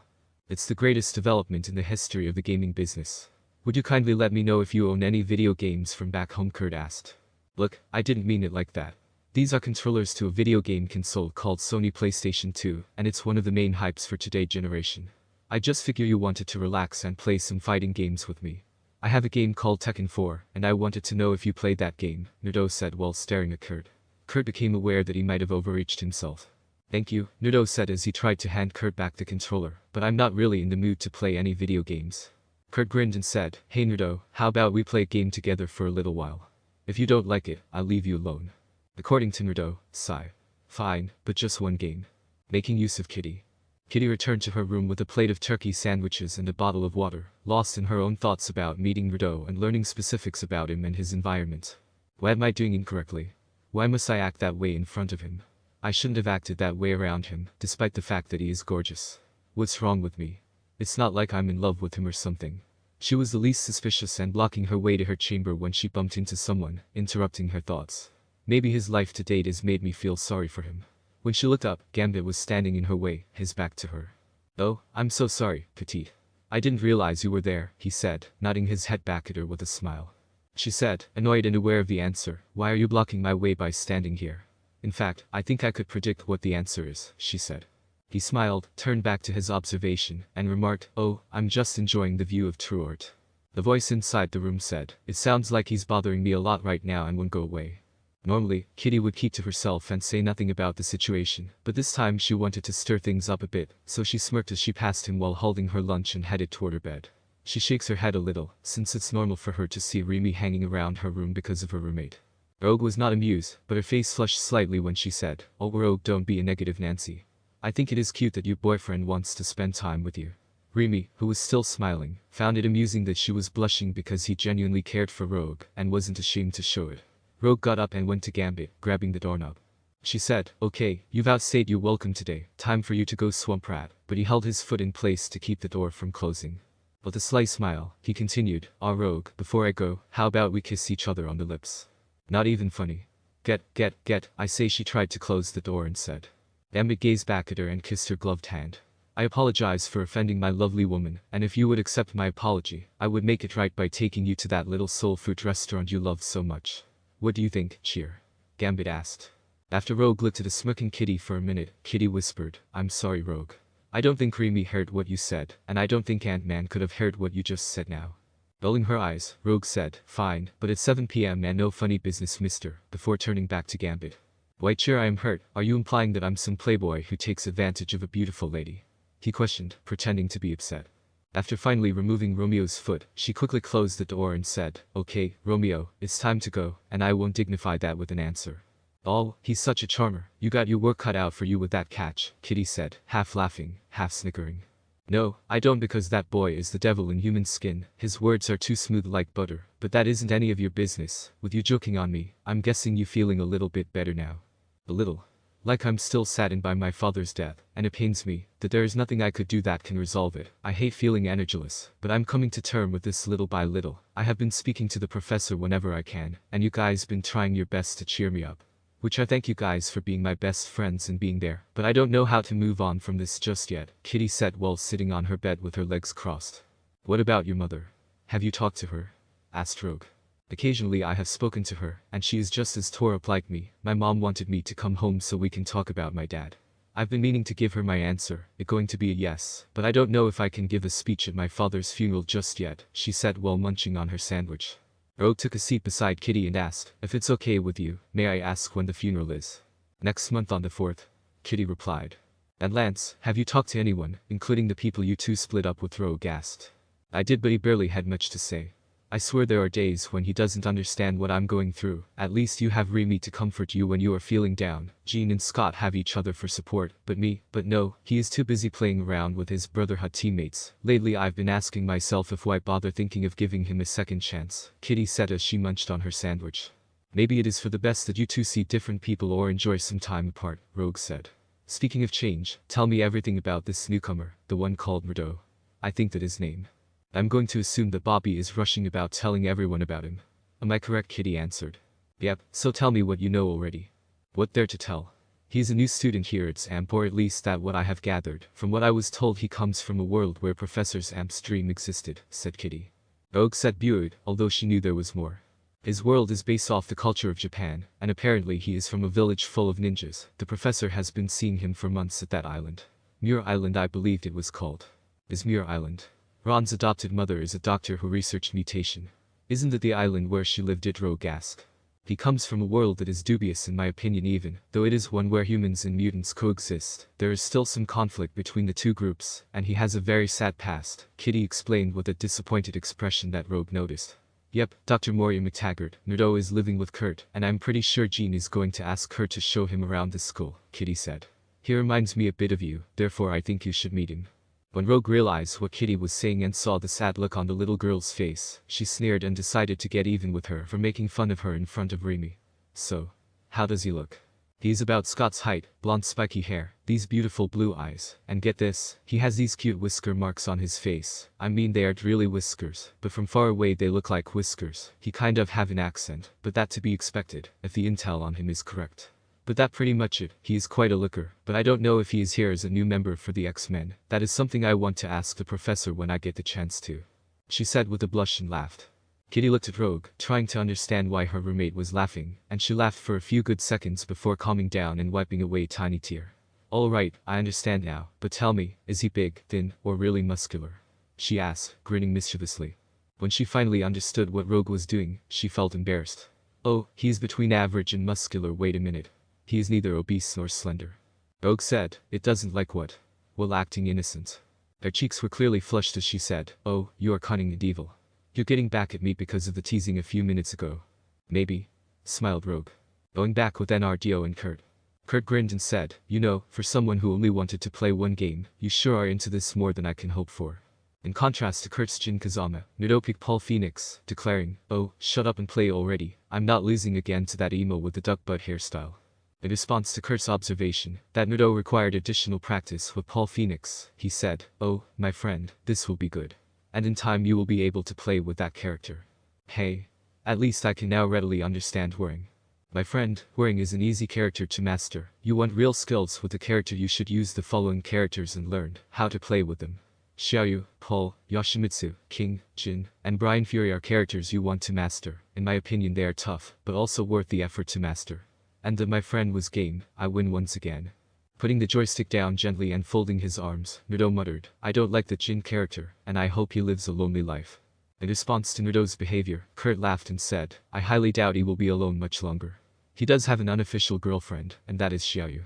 It's the greatest development in the history of the gaming business. Would you kindly let me know if you own any video games from back home? Kurt asked. Look, I didn't mean it like that. These are controllers to a video game console called Sony PlayStation 2, and it's one of the main hypes for today's generation. I just figure you wanted to relax and play some fighting games with me. I have a game called Tekken 4, and I wanted to know if you played that game, Naruto said while staring at Kurt. Kurt became aware that he might have overreached himself. Thank you, Naruto said as he tried to hand Kurt back the controller, but I'm not really in the mood to play any video games. Kurt grinned and said, hey Naruto, how about we play a game together for a little while? If you don't like it, I'll leave you alone. According to Naruto, sigh. Fine, but just one game. Making use of Kitty. Kitty returned to her room with a plate of turkey sandwiches and a bottle of water, lost in her own thoughts about meeting Naruto and learning specifics about him and his environment. What am I doing incorrectly? Why must I act that way in front of him? I shouldn't have acted that way around him, despite the fact that he is gorgeous. What's wrong with me? It's not like I'm in love with him or something. She was the least suspicious and blocking her way to her chamber when she bumped into someone, interrupting her thoughts. Maybe his life to date has made me feel sorry for him. When she looked up, Gambit was standing in her way, his back to her. Oh, I'm so sorry, Petite. I didn't realize you were there, he said, nodding his head back at her with a smile. She said, annoyed and aware of the answer, why are you blocking my way by standing here? In fact, I think I could predict what the answer is, she said. He smiled, turned back to his observation, and remarked, oh, I'm just enjoying the view of true art. The voice inside the room said, it sounds like he's bothering me a lot right now and won't go away. Normally, Kitty would keep to herself and say nothing about the situation, but this time she wanted to stir things up a bit, so she smirked as she passed him while holding her lunch and headed toward her bed. She shakes her head a little, since it's normal for her to see Remy hanging around her room because of her roommate. Rogue was not amused, but her face flushed slightly when she said, oh Rogue, don't be a negative Nancy. I think it is cute that your boyfriend wants to spend time with you. Remy, who was still smiling, found it amusing that she was blushing because he genuinely cared for Rogue and wasn't ashamed to show it. Rogue got up and went to Gambit, grabbing the doorknob. She said, "Okay, you've outstayed your welcome today, time for you to go swamp rat," but he held his foot in place to keep the door from closing. With a sly smile, he continued, "Ah Rogue, before I go, how about we kiss each other on the lips?" Not even funny. Get, I say. She tried to close the door and said. Gambit gazed back at her and kissed her gloved hand. "I apologize for offending my lovely woman, and if you would accept my apology, I would make it right by taking you to that little soul food restaurant you love so much. What do you think, Cheer?" Gambit asked. After Rogue looked at a smirking Kitty for a minute, Kitty whispered, "I'm sorry Rogue. I don't think Remy heard what you said, and I don't think Ant-Man could have heard what you just said now." Rolling her eyes, Rogue said, "Fine, but it's 7 p.m. and no funny business mister," before turning back to Gambit. "Why Cheer, I am hurt. Are you implying that I'm some playboy who takes advantage of a beautiful lady?" he questioned, pretending to be upset. After finally removing Romeo's foot, she quickly closed the door and said, "Okay, Romeo, it's time to go, and I won't dignify that with an answer." "Oh, he's such a charmer. You got your work cut out for you with that catch," Kitty said, half laughing, half snickering. "No, I don't, because that boy is the devil in human skin. His words are too smooth like butter, but that isn't any of your business. With you joking on me, I'm guessing you feeling a little bit better now." "A little. Like I'm still saddened by my father's death, and it pains me that there is nothing I could do that can resolve it. I hate feeling energyless, but I'm coming to terms with this little by little. I have been speaking to the professor whenever I can, and you guys been trying your best to cheer me up. Which I thank you guys for being my best friends and being there, but I don't know how to move on from this just yet," Kitty said while sitting on her bed with her legs crossed. "What about your mother? Have you talked to her?" asked Rogue. "Occasionally I have spoken to her, and she is just as tore up like me. My mom wanted me to come home so we can talk about my dad. I've been meaning to give her my answer, it's going to be a yes, but I don't know if I can give a speech at my father's funeral just yet," she said while munching on her sandwich. Rogue took a seat beside Kitty and asked, "If it's okay with you, may I ask when the funeral is?" "Next month on the 4th, Kitty replied. "And Lance, have you talked to anyone, including the people you two split up with?" Rogue asked. "I did, but he barely had much to say. I swear there are days when he doesn't understand what I'm going through. At least you have Remy to comfort you when you are feeling down. Jean and Scott have each other for support, but no, he is too busy playing around with his brotherhood teammates. Lately I've been asking myself if why bother thinking of giving him a second chance," Kitty said as she munched on her sandwich. "Maybe it is for the best that you two see different people or enjoy some time apart," Rogue said. "Speaking of change, tell me everything about this newcomer, the one called Naruto. I think that his name. I'm going to assume that Bobby is rushing about telling everyone about him. Am I correct?" Kitty answered. "Yep, so tell me what you know already." "What there to tell? He's a new student here at AMP, or at least that what I have gathered. From what I was told, he comes from a world where Professor AMP's dream existed," said Kitty. Rogue said buoyed, although she knew there was more. "His world is based off the culture of Japan, and apparently he is from a village full of ninjas. The professor has been seeing him for months at that island. Muir Island I believed it was called." "Is Muir Island? Ron's adopted mother is a doctor who researched mutation. Isn't it the island where she lived?" Rogue asked. "He comes from a world that is dubious in my opinion, even though it is one where humans and mutants coexist. There is still some conflict between the two groups, and he has a very sad past," Kitty explained with a disappointed expression that Rogue noticed. "Yep, Dr. Moria McTaggart, Naruto is living with Kurt, and I'm pretty sure Jean is going to ask Kurt to show him around the school," Kitty said. "He reminds me a bit of you, therefore I think you should meet him." When Rogue realized what Kitty was saying and saw the sad look on the little girl's face, she sneered and decided to get even with her for making fun of her in front of Remy. "So, how does he look?" "He's about Scott's height, blonde spiky hair, these beautiful blue eyes, and get this, he has these cute whisker marks on his face. I mean they aren't really whiskers, but from far away they look like whiskers. He kind of have an accent, but that to be expected, if the intel on him is correct. But that pretty much it. He is quite a looker, but I don't know if he is here as a new member for the X-Men. That is something I want to ask the professor when I get the chance to," she said with a blush and laughed. Kitty looked at Rogue, trying to understand why her roommate was laughing, and she laughed for a few good seconds before calming down and wiping away a tiny tear. "All right, I understand now, but tell me, is he big, thin, or really muscular?" she asked, grinning mischievously. When she finally understood what Rogue was doing, she felt embarrassed. "Oh, he is between average and muscular. Wait a minute. He is neither obese nor slender." Rogue said, "It doesn't like what?" while acting innocent. Her cheeks were clearly flushed as she said, "Oh, you are cunning and evil. You're getting back at me because of the teasing a few minutes ago." "Maybe," smiled Rogue. "Going back with NRDO and Kurt." Kurt grinned and said, "You know, for someone who only wanted to play one game, you sure are into this more than I can hope for." In contrast to Kurt's Jin Kazama, Naruto picked Paul Phoenix, declaring, "Oh, shut up and play already, I'm not losing again to that emo with the duck butt hairstyle." In response to Kurt's observation that Naruto required additional practice with Paul Phoenix, he said, "Oh, my friend, this will be good. And in time you will be able to play with that character. Hey. At least I can now readily understand Whirring. My friend, Whirring is an easy character to master. You want real skills with the character, you should use the following characters and learn how to play with them. Xiaoyu, Paul, Yoshimitsu, King, Jin, and Brian Fury are characters you want to master. In my opinion they are tough, but also worth the effort to master." And my friend was game. I win once again. Putting the joystick down gently and folding his arms, Naruto muttered, "I don't like the Jin character, and I hope he lives a lonely life." In response to Naruto's behavior, Kurt laughed and said, "I highly doubt he will be alone much longer. He does have an unofficial girlfriend, and that is Xiaoyu."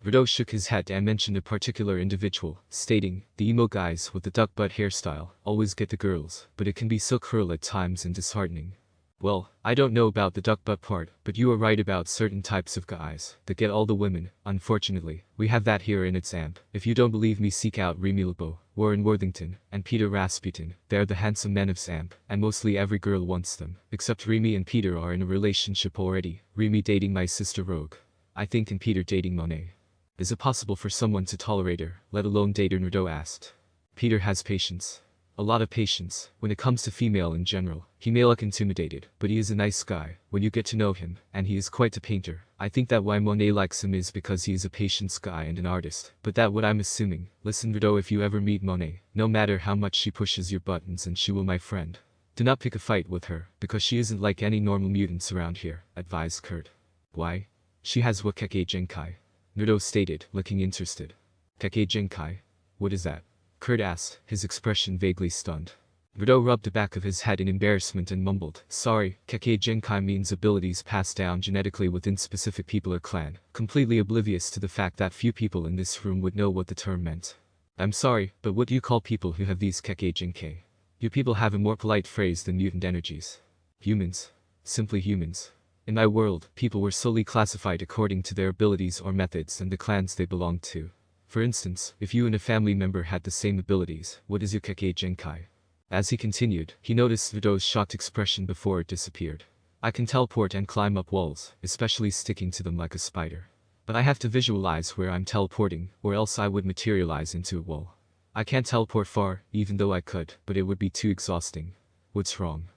Naruto shook his head and mentioned a particular individual, stating, "The emo guys with the duck butt hairstyle always get the girls, but it can be so cruel at times and disheartening." Well, I don't know about the duck butt part, but you are right about certain types of guys that get all the women. Unfortunately, we have that here in its amp. If you don't believe me, seek out Remy Lebeau, Warren Worthington, and Peter Rasputin. They are the handsome men of Zamp, and mostly every girl wants them, except Remy and Peter are in a relationship already. Remy dating my sister Rogue, I think, and Peter dating Monet. Is it possible for someone to tolerate her, let alone date her? Naruto asked. Peter has patience. A lot of patience. When it comes to female in general, he may look intimidated, but he is a nice guy when you get to know him, and he is quite a painter. I think that why Monet likes him is because he is a patience guy and an artist, but that what I'm assuming. Listen Naruto, if you ever meet Monet, no matter how much she pushes your buttons and she will my friend, do not pick a fight with her, because she isn't like any normal mutants around here, advised Kurt. Why? She has Wakeke Genkai, Naruto stated, looking interested. Keke Genkai? What is that? Kurt asked, his expression vaguely stunned. Naruto rubbed the back of his head in embarrassment and mumbled, "Sorry, Keke Genkai means abilities passed down genetically within specific people or clan," completely oblivious to the fact that few people in this room would know what the term meant. "I'm sorry, but what do you call people who have these Keke Genkai? You people have a more polite phrase than mutant energies." "Humans. Simply humans. In my world, people were solely classified according to their abilities or methods and the clans they belonged to. For instance, if you and a family member had the same abilities, what is your Keke Genkai?" As he continued, he noticed Naruto's shocked expression before it disappeared. "I can teleport and climb up walls, especially sticking to them like a spider. But I have to visualize where I'm teleporting, or else I would materialize into a wall. I can't teleport far, even though I could, but it would be too exhausting." "What's wrong?"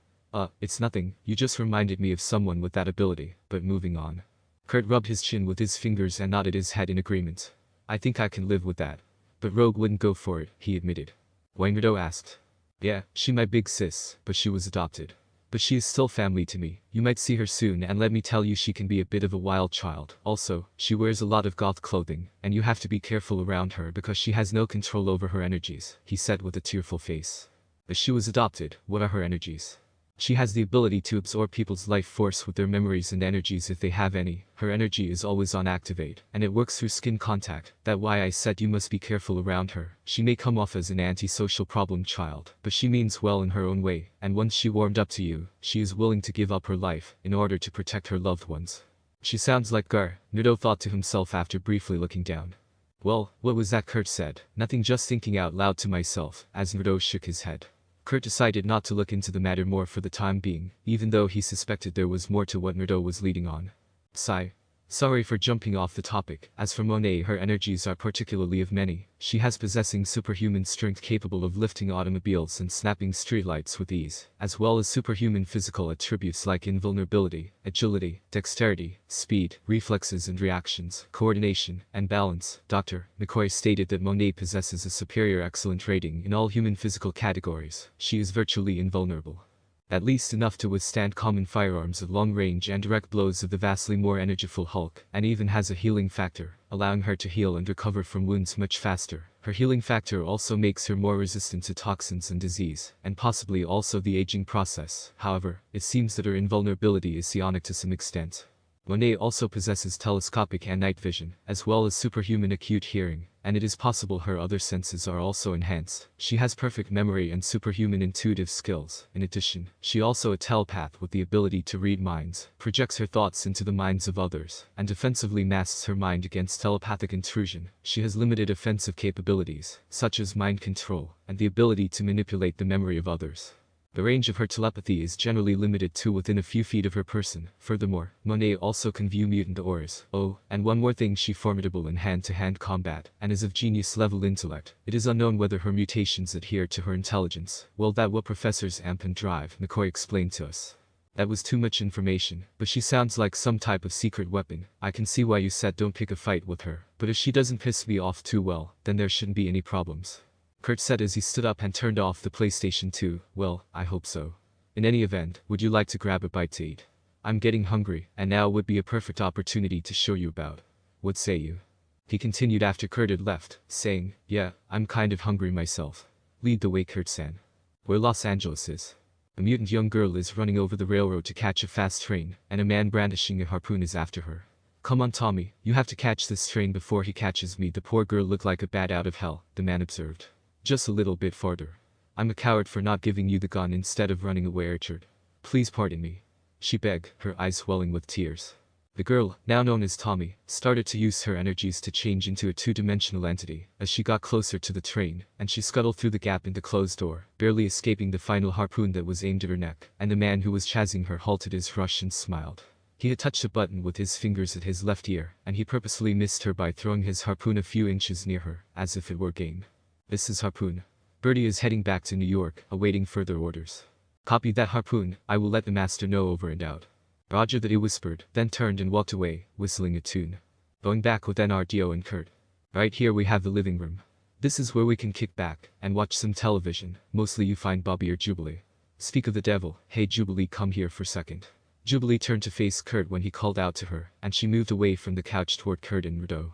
It's nothing, you just reminded me of someone with that ability, but moving on." Kurt rubbed his chin with his fingers and nodded his head in agreement. "I think I can live with that. But Rogue wouldn't go for it," he admitted. Why? Naruto asked. "Yeah, she my big sis, but she was adopted. But she is still family to me. You might see her soon, and let me tell you, she can be a bit of a wild child. Also, she wears a lot of goth clothing, and you have to be careful around her because she has no control over her energies," he said with a tearful face. "If she was adopted, what are her energies?" "She has the ability to absorb people's life force with their memories and energies if they have any. Her energy is always on activate, and it works through skin contact. That's why I said you must be careful around her. She may come off as an antisocial problem child, but she means well in her own way, and once she warmed up to you, she is willing to give up her life in order to protect her loved ones." "She sounds like Gar," Naruto thought to himself after briefly looking down. "Well, what was that?" Kurt said. "Nothing, just thinking out loud to myself," as Naruto shook his head. Kurt decided not to look into the matter more for the time being, even though he suspected there was more to what Naruto was leading on. Sigh. "Sorry for jumping off the topic. As for Monet, her energies are particularly of many. She has possessing superhuman strength capable of lifting automobiles and snapping streetlights with ease, as well as superhuman physical attributes like invulnerability, agility, dexterity, speed, reflexes and reactions, coordination, and balance." Dr. McCoy stated that Monet possesses a superior excellent rating in all human physical categories. She is virtually invulnerable. At least enough to withstand common firearms at long range and direct blows of the vastly more energyful Hulk, and even has a healing factor, allowing her to heal and recover from wounds much faster. Her healing factor also makes her more resistant to toxins and disease, and possibly also the aging process. However, it seems that her invulnerability is psionic to some extent. Monet also possesses telescopic and night vision, as well as superhuman acute hearing, and it is possible her other senses are also enhanced. She has perfect memory and superhuman intuitive skills. In addition, she also a telepath with the ability to read minds, projects her thoughts into the minds of others, and defensively masks her mind against telepathic intrusion. She has limited offensive capabilities, such as mind control, and the ability to manipulate the memory of others. The range of her telepathy is generally limited to within a few feet of her person. Furthermore, Monet also can view mutant auras. Oh, and one more thing, she formidable in hand-to-hand combat, and is of genius-level intellect. It is unknown whether her mutations adhere to her intelligence. Well, that what Professors Amp and Drive McCoy explained to us. That was too much information, but she sounds like some type of secret weapon. I can see why you said don't pick a fight with her, but if she doesn't piss me off too well, then there shouldn't be any problems. Kurt said as he stood up and turned off the PlayStation 2. Well, I hope so. In any event, would you like to grab a bite to eat? I'm getting hungry, and now would be a perfect opportunity to show you about. What say you? He continued after Kurt had left, saying, yeah, I'm kind of hungry myself. Lead the way, Kurt-san. Where Los Angeles is. A mutant young girl is running over the railroad to catch a fast train, and a man brandishing a harpoon is after her. Come on, Tommy, you have to catch this train before he catches me. The poor girl looked like a bat out of hell, the man observed. Just a little bit farther. I'm a coward for not giving you the gun instead of running away, Richard. Please pardon me. She begged, her eyes welling with tears. The girl, now known as Tommy, started to use her energies to change into a two-dimensional entity as she got closer to the train, and she scuttled through the gap in the closed door, barely escaping the final harpoon that was aimed at her neck, and the man who was chasing her halted his rush and smiled. He had touched a button with his fingers at his left ear, and he purposely missed her by throwing his harpoon a few inches near her, as if it were game. This is Harpoon. Birdie is heading back to New York, awaiting further orders. Copy that, Harpoon. I will let the master know, over and out. Roger, that he whispered, then turned and walked away, whistling a tune. Going back with NRDO and Kurt. Right here we have the living room. This is where we can kick back and watch some television. Mostly you find Bobby or Jubilee. Speak of the devil, hey Jubilee, come here for a second. Jubilee turned to face Kurt when he called out to her, and she moved away from the couch toward Kurt and Naruto.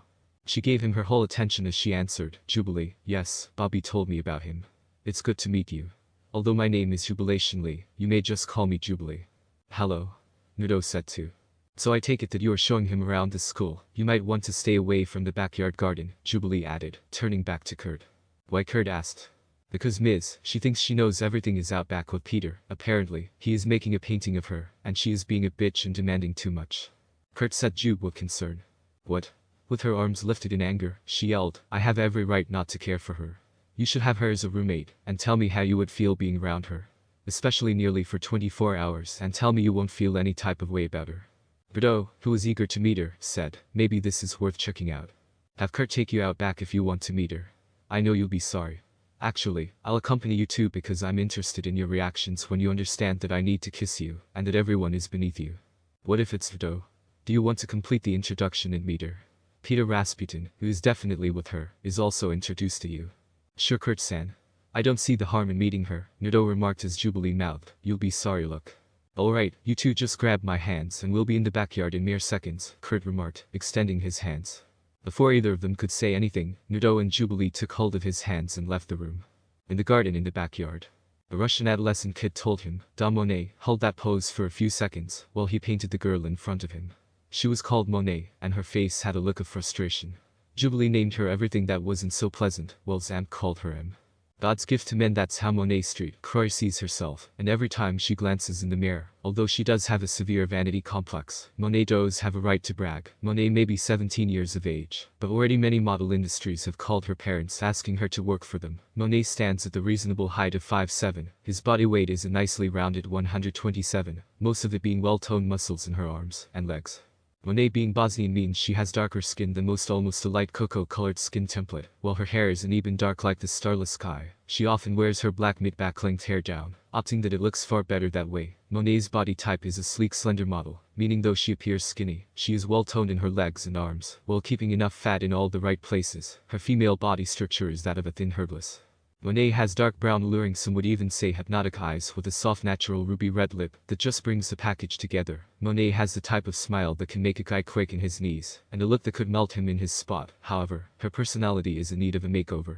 She gave him her whole attention as she answered, Jubilee, yes, Bobby told me about him. It's good to meet you. Although my name is Jubilation Lee, you may just call me Jubilee. Hello. Naruto said too. So I take it that you are showing him around the school. You might want to stay away from the backyard garden, Jubilee added, turning back to Kurt. Why, Kurt asked. Because Ms. She thinks she knows everything is out back with Peter. Apparently, he is making a painting of her, and she is being a bitch and demanding too much. Kurt said, Jube with concern. What? With her arms lifted in anger, she yelled, I have every right not to care for her. You should have her as a roommate, and tell me how you would feel being around her. Especially nearly for 24 hours, and tell me you won't feel any type of way about her. Bordeaux, who was eager to meet her, said, maybe this is worth checking out. Have Kurt take you out back if you want to meet her. I know you'll be sorry. Actually, I'll accompany you too because I'm interested in your reactions when you understand that I need to kiss you, and that everyone is beneath you. What if it's Bordeaux? Do you want to complete the introduction and meet her? Peter Rasputin, who is definitely with her, is also introduced to you. Sure, Kurt-san. I don't see the harm in meeting her, Naruto remarked as Jubilee mouthed, you'll be sorry, look. Alright, you two just grab my hands and we'll be in the backyard in mere seconds, Kurt remarked, extending his hands. Before either of them could say anything, Naruto and Jubilee took hold of his hands and left the room. In the garden in the backyard. A Russian adolescent kid told him, Da Monet, hold that pose for a few seconds, while he painted the girl in front of him. She was called Monet, and her face had a look of frustration. Jubilee named her everything that wasn't so pleasant, while Zamp called her M. God's gift to men, that's how Monet Street Croy sees herself, and every time she glances in the mirror, although she does have a severe vanity complex, Monet does have a right to brag. Monet may be 17 years of age, but already many model industries have called her parents asking her to work for them. Monet stands at the reasonable height of 5'7", his body weight is a nicely rounded 127, most of it being well-toned muscles in her arms and legs. Monet being Bosnian means she has darker skin than most, almost a light cocoa-colored skin template, while her hair is an even dark like the starless sky. She often wears her black mid-back length hair down, opting that it looks far better that way. Monet's body type is a sleek slender model, meaning though she appears skinny, she is well-toned in her legs and arms, while keeping enough fat in all the right places. Her female body structure is that of a thin herbalist. Monet has dark brown, alluring, some would even say hypnotic eyes with a soft natural ruby red lip that just brings the package together. Monet has the type of smile that can make a guy quake in his knees, and a look that could melt him in his spot. However, her personality is in need of a makeover.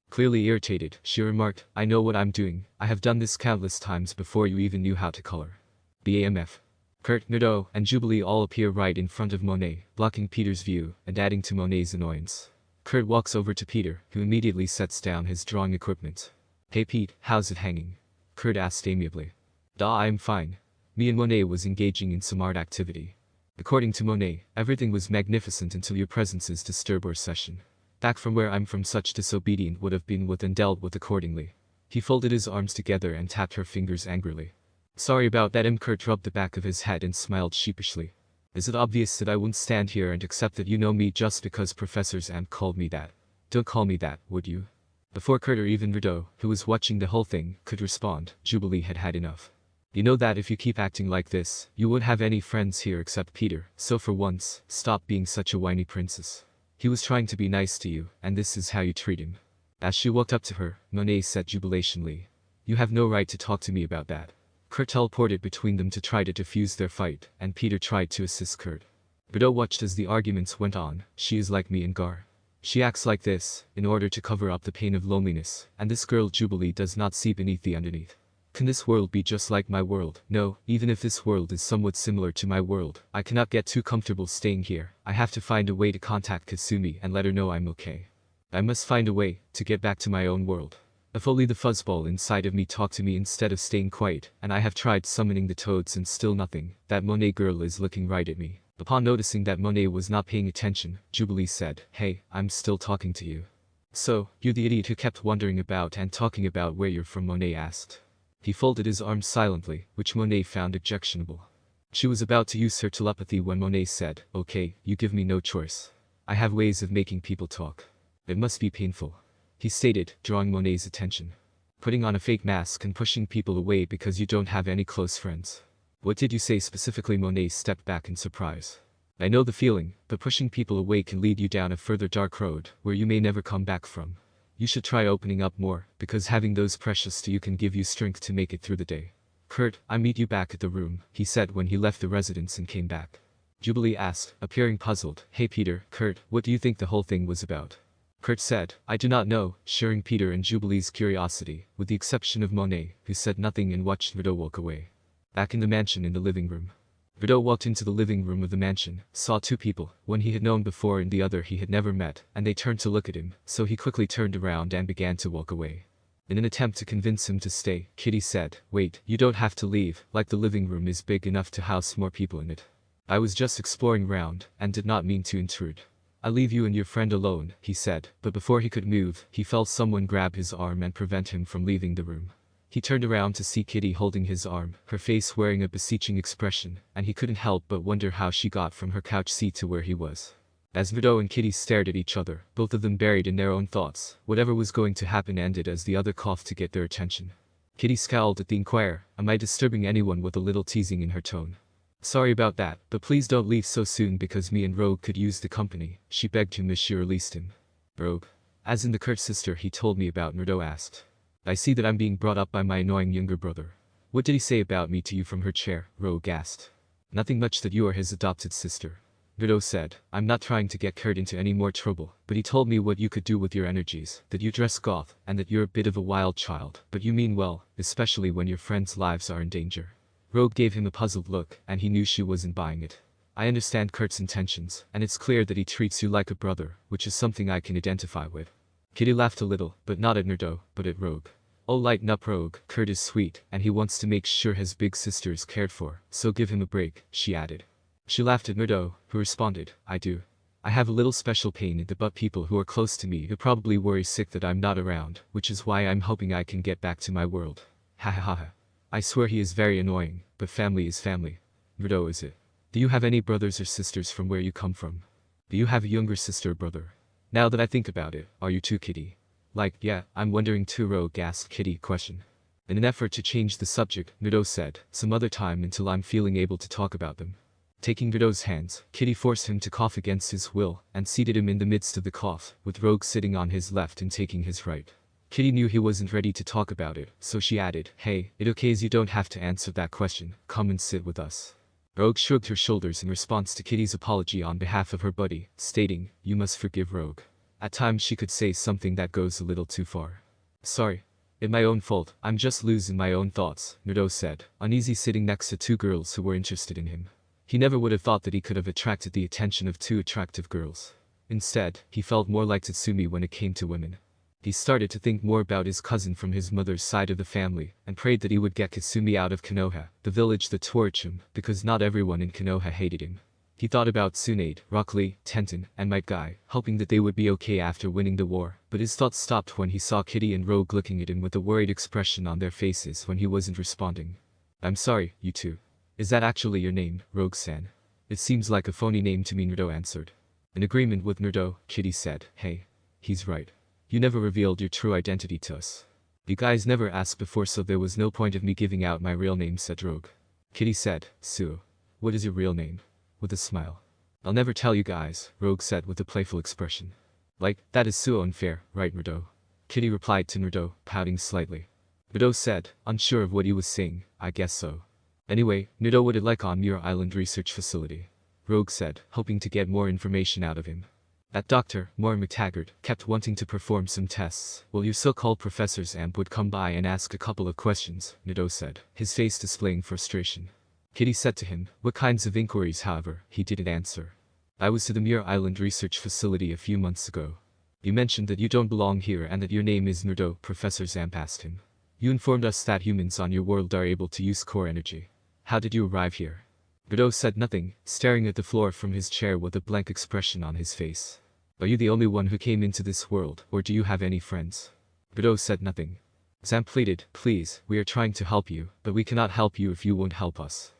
Clearly irritated, she remarked, I know what I'm doing. I have done this countless times before you even knew how to color. BAMF. Kurt, Naruto, and Jubilee all appear right in front of Monet, blocking Peter's view and adding to Monet's annoyance. Kurt walks over to Peter, who immediately sets down his drawing equipment. "Hey Pete, how's it hanging?" Kurt asked amiably. I'm fine." Me and Monet was engaging in some art activity. According to Monet, everything was magnificent until your presences disturb our session. Back from where I'm from, such disobedient would have been with and dealt with accordingly. He folded his arms together and tapped her fingers angrily. "Sorry about that." Kurt rubbed the back of his head and smiled sheepishly. "Is it obvious that I wouldn't stand here and accept that you know me just because Professor Zamp called me that? Don't call me that, would you?" Before Kurt or even Naruto, who was watching the whole thing, could respond, Jubilee had had enough. "You know that if you keep acting like this, you won't have any friends here except Peter, so for once, stop being such a whiny princess. He was trying to be nice to you, and this is how you treat him." As she walked up to her, Monet said jubilationally, "You have no right to talk to me about that." Kurt teleported between them to try to defuse their fight, and Peter tried to assist Kurt. Naruto watched as the arguments went on. "She is like me and Gar. She acts like this, in order to cover up the pain of loneliness, and this girl Jubilee does not see beneath the underneath. Can this world be just like my world? No, even if this world is somewhat similar to my world, I cannot get too comfortable staying here. I have to find a way to contact Kasumi and let her know I'm okay. I must find a way to get back to my own world. If only the fuzzball inside of me talked to me instead of staying quiet, and I have tried summoning the toads and still nothing. That Monet girl is looking right at me." Upon noticing that Monet was not paying attention, Jubilee said, "Hey, I'm still talking to you." "So, you're the idiot who kept wondering about and talking about where you're from?" Monet asked. He folded his arms silently, which Monet found objectionable. She was about to use her telepathy when Monet said, "Okay, you give me no choice. I have ways of making people talk. It must be painful," he stated, drawing Monet's attention. "Putting on a fake mask and pushing people away because you don't have any close friends." "What did you say specifically?" Monet stepped back in surprise. "I know the feeling, but pushing people away can lead you down a further dark road, where you may never come back from. You should try opening up more, because having those precious to you can give you strength to make it through the day." "Kurt, I meet you back at the room," he said when he left the residence and came back. Jubilee asked, appearing puzzled, "Hey Peter, Kurt, what do you think the whole thing was about?" Kurt said, "I do not know," sharing Peter and Jubilee's curiosity, with the exception of Monet, who said nothing and watched Naruto walk away. Back in the mansion in the living room. Naruto walked into the living room of the mansion, saw two people, one he had known before and the other he had never met, and they turned to look at him, so he quickly turned around and began to walk away. In an attempt to convince him to stay, Kitty said, "Wait, you don't have to leave, like the living room is big enough to house more people in it. I was just exploring around, and did not mean to intrude. I'll leave you and your friend alone," he said, but before he could move, he felt someone grab his arm and prevent him from leaving the room. He turned around to see Kitty holding his arm, her face wearing a beseeching expression, and he couldn't help but wonder how she got from her couch seat to where he was. As Naruto and Kitty stared at each other, both of them buried in their own thoughts, whatever was going to happen ended as the other coughed to get their attention. Kitty scowled at the inquirer, "Am I disturbing anyone?" with a little teasing in her tone. "Sorry about that, but please don't leave so soon because me and Rogue could use the company," she begged him as she released him. "Rogue? As in the Kurt sister he told me about?" Naruto asked. "I see that I'm being brought up by my annoying younger brother. What did he say about me to you?" From her chair, Rogue asked. "Nothing much, that you are his adopted sister." Naruto said, "I'm not trying to get Kurt into any more trouble, but he told me what you could do with your energies, that you dress goth, and that you're a bit of a wild child, but you mean well, especially when your friends' lives are in danger." Rogue gave him a puzzled look, and he knew she wasn't buying it. "I understand Kurt's intentions, and it's clear that he treats you like a brother, which is something I can identify with." Kitty laughed a little, but not at Naruto, but at Rogue. "Oh, lighten up, Rogue. Kurt is sweet, and he wants to make sure his big sister is cared for, so give him a break," she added. She laughed at Naruto, who responded, "I do. I have a little special pain in the butt. People who are close to me who probably worry sick that I'm not around, which is why I'm hoping I can get back to my world. Ha ha ha ha. I swear he is very annoying, but family is family." "Naruto, is it? Do you have any brothers or sisters from where you come from? Do you have a younger sister or brother?" "Now that I think about it, are you too, Kitty?" "Like, yeah, I'm wondering too," Rogue asked Kitty a question. In an effort to change the subject, Naruto said, "Some other time until I'm feeling able to talk about them." Taking Naruto's hands, Kitty forced him to cough against his will, and seated him in the midst of the cough, with Rogue sitting on his left and taking his right. Kitty knew he wasn't ready to talk about it, so she added, "Hey, it okays, you don't have to answer that question, come and sit with us." Rogue shrugged her shoulders in response to Kitty's apology on behalf of her buddy, stating, "You must forgive Rogue. At times she could say something that goes a little too far." "Sorry." It's my own fault, I'm just losing my own thoughts, Naruto said, uneasy sitting next to two girls who were interested in him. He never would have thought that he could have attracted the attention of two attractive girls. Instead, he felt more like Tatsumi when it came to women. He started to think more about his cousin from his mother's side of the family, and prayed that he would get Kasumi out of Konoha, the village that tortured him, because not everyone in Konoha hated him. He thought about Tsunade, Rock Lee, Tenten, and Might Guy, hoping that they would be okay after winning the war, but his thoughts stopped when he saw Kitty and Rogue looking at him with a worried expression on their faces when he wasn't responding. I'm sorry, you two. Is that actually your name, Rogue-san? It seems like a phony name to me, Naruto answered. In agreement with Naruto, Kitty said, hey. He's right. You never revealed your true identity to us. You guys never asked before, so there was no point of me giving out my real name, said Rogue. Kitty said, Suo. What is your real name? With a smile. I'll never tell you guys, Rogue said with a playful expression. Like, that is so unfair, right, Naruto? Kitty replied to Naruto, pouting slightly. Naruto said, unsure of what he was saying, I guess so. Anyway, Naruto would it like on Muir Island Research Facility? Rogue said, hoping to get more information out of him. That Dr. Moore McTaggart kept wanting to perform some tests. Well, your so-called Professor's amp would come by and ask a couple of questions, Naruto said, his face displaying frustration. Kitty said to him, what kinds of inquiries, however, he didn't answer. I was to the Muir Island Research Facility a few months ago. You mentioned that you don't belong here and that your name is Naruto, Professor Zamp asked him. You informed us that humans on your world are able to use core energy. How did you arrive here? Naruto said nothing, staring at the floor from his chair with a blank expression on his face. Are you the only one who came into this world, or do you have any friends? Naruto said nothing. Zamp pleaded, please, we are trying to help you, but we cannot help you if you won't help us.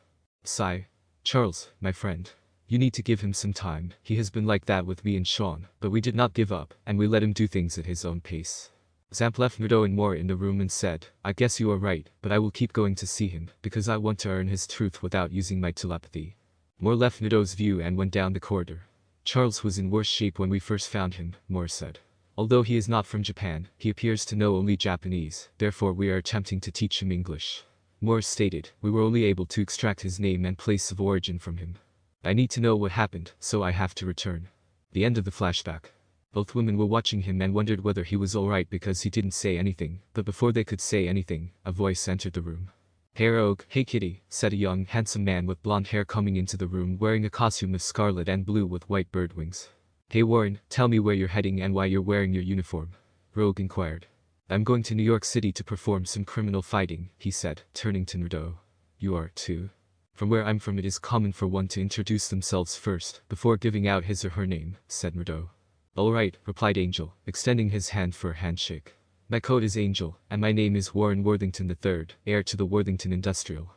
Sigh. Charles, my friend. You need to give him some time. He has been like that with me and Sean, but we did not give up, and we let him do things at his own pace. Zamp left Naruto and Moore in the room and said, I guess you are right, but I will keep going to see him, because I want to earn his truth without using my telepathy. Moore left Naruto's view and went down the corridor. Charles was in worse shape when we first found him, Moore said. Although he is not from Japan, he appears to know only Japanese, therefore we are attempting to teach him English. Moore stated, we were only able to extract his name and place of origin from him. I need to know what happened, so I have to return. The end of the flashback. Both women were watching him and wondered whether he was alright because he didn't say anything, but before they could say anything, a voice entered the room. Hey Rogue, hey Kitty, said a young, handsome man with blonde hair coming into the room wearing a costume of scarlet and blue with white bird wings. Hey Warren, tell me where you're heading and why you're wearing your uniform. Rogue inquired. I'm going to New York City to perform some criminal fighting, he said, turning to Naruto. You are, too? From where I'm from, it is common for one to introduce themselves first, before giving out his or her name, said Naruto. Alright, replied Angel, extending his hand for a handshake. My code is Angel, and my name is Warren Worthington III, heir to the Worthington Industrial.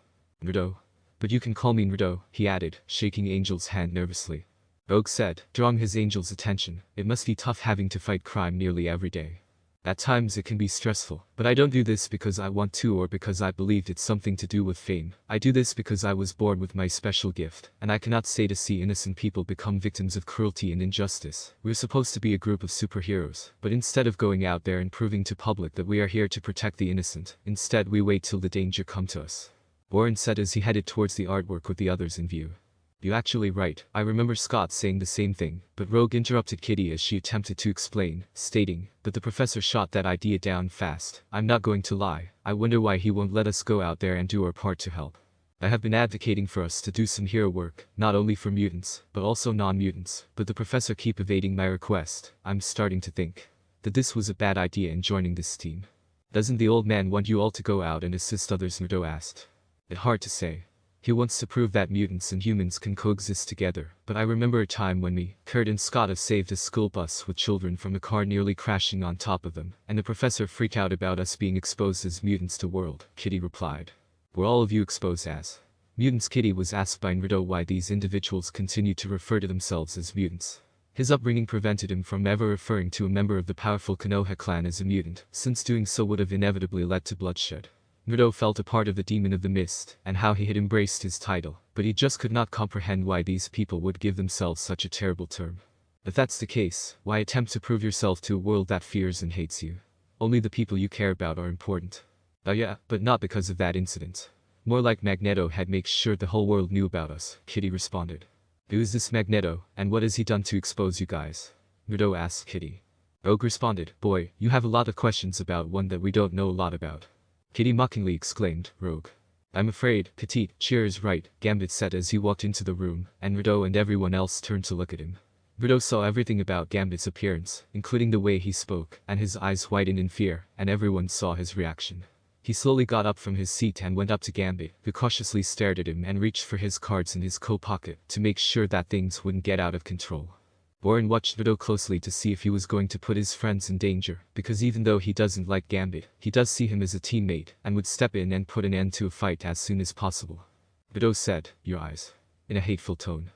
Naruto. But you can call me Naruto, he added, shaking Angel's hand nervously. Rogue said, drawing his Angel's attention, it must be tough having to fight crime nearly every day. At times it can be stressful, but I don't do this because I want to or because I believed it's something to do with fame. I do this because I was born with my special gift, and I cannot stay to see innocent people become victims of cruelty and injustice. We're supposed to be a group of superheroes, but instead of going out there and proving to public that we are here to protect the innocent, instead we wait till the danger come to us. Warren said as he headed towards the artwork with the others in view. You're actually right, I remember Scott saying the same thing, but Rogue interrupted Kitty as she attempted to explain, stating, but the professor shot that idea down fast. I'm not going to lie, I wonder why he won't let us go out there and do our part to help. I have been advocating for us to do some hero work, not only for mutants, but also non-mutants, but the professor keep evading my request. I'm starting to think that this was a bad idea in joining this team. Doesn't the old man want you all to go out and assist others? Naruto asked. It's hard to say. He wants to prove that mutants and humans can coexist together, but I remember a time when me, Kurt and Scott have saved a school bus with children from a car nearly crashing on top of them, and the professor freaked out about us being exposed as mutants to the world, Kitty replied. Were all of you exposed as mutants? Kitty was asked by Naruto why these individuals continued to refer to themselves as mutants. His upbringing prevented him from ever referring to a member of the powerful Konoha clan as a mutant, since doing so would have inevitably led to bloodshed. Naruto felt a part of the Demon of the Mist, and how he had embraced his title, but he just could not comprehend why these people would give themselves such a terrible term. If that's the case, why attempt to prove yourself to a world that fears and hates you? Only the people you care about are important. Oh yeah, but not because of that incident. More like Magneto had made sure the whole world knew about us, Kitty responded. Who is this Magneto, and what has he done to expose you guys? Naruto asked Kitty. Rogue responded, boy, you have a lot of questions about one that we don't know a lot about. Kitty mockingly exclaimed, Rogue. I'm afraid, Petite, Cheer is right, Gambit said as he walked into the room, and Rudo and everyone else turned to look at him. Rudo saw everything about Gambit's appearance, including the way he spoke, and his eyes widened in fear, and everyone saw his reaction. He slowly got up from his seat and went up to Gambit, who cautiously stared at him and reached for his cards in his coat pocket to make sure that things wouldn't get out of control. Warren watched Rudo closely to see if he was going to put his friends in danger, because even though he doesn't like Gambit, he does see him as a teammate and would step in and put an end to a fight as soon as possible. Rudo said, your eyes. In a hateful tone.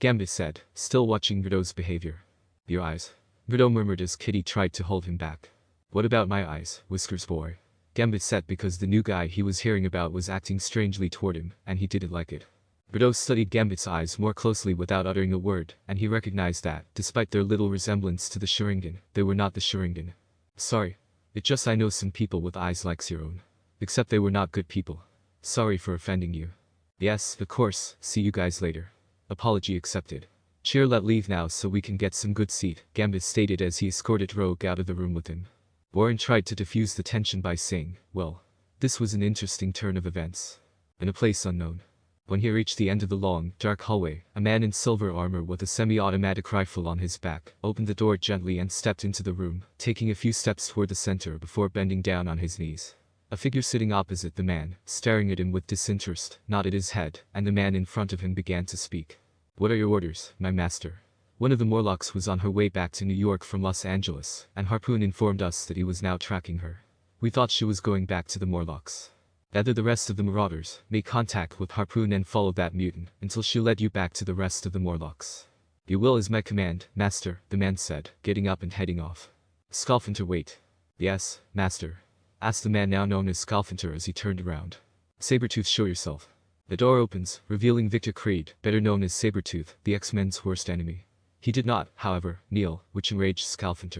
Gambit said, still watching Rudo's behavior. Your eyes. Rudo murmured as Kitty tried to hold him back. What about my eyes, Whiskers boy? Gambit said because the new guy he was hearing about was acting strangely toward him, and he didn't like it. Rudo studied Gambit's eyes more closely without uttering a word, and he recognized that, despite their little resemblance to the Sharingan, they were not the Sharingan. Sorry. It's just I know some people with eyes like your own. Except they were not good people. Sorry for offending you. Yes, of course, see you guys later. Apology accepted. Cheer let leave now so we can get some good seat, Gambit stated as he escorted Rogue out of the room with him. Warren tried to diffuse the tension by saying, well, this was an interesting turn of events. In a place unknown. When he reached the end of the long, dark hallway, a man in silver armor with a semi-automatic rifle on his back opened the door gently and stepped into the room, taking a few steps toward the center before bending down on his knees. A figure sitting opposite the man, staring at him with disinterest, nodded his head, and the man in front of him began to speak. What are your orders, my master? One of the Morlocks was on her way back to New York from Los Angeles, and Harpoon informed us that he was now tracking her. We thought she was going back to the Morlocks. Gather the rest of the Marauders, make contact with Harpoon and follow that mutant until she led you back to the rest of the Morlocks. Your will is my command, master, the man said, getting up and heading off. Scarlet, wait. Yes, master. Asked the man now known as Scarlet as he turned around. Sabretooth, show yourself. The door opens, revealing Victor Creed, better known as Sabretooth, the X-Men's worst enemy. He did not, however, kneel, which enraged Scarlet.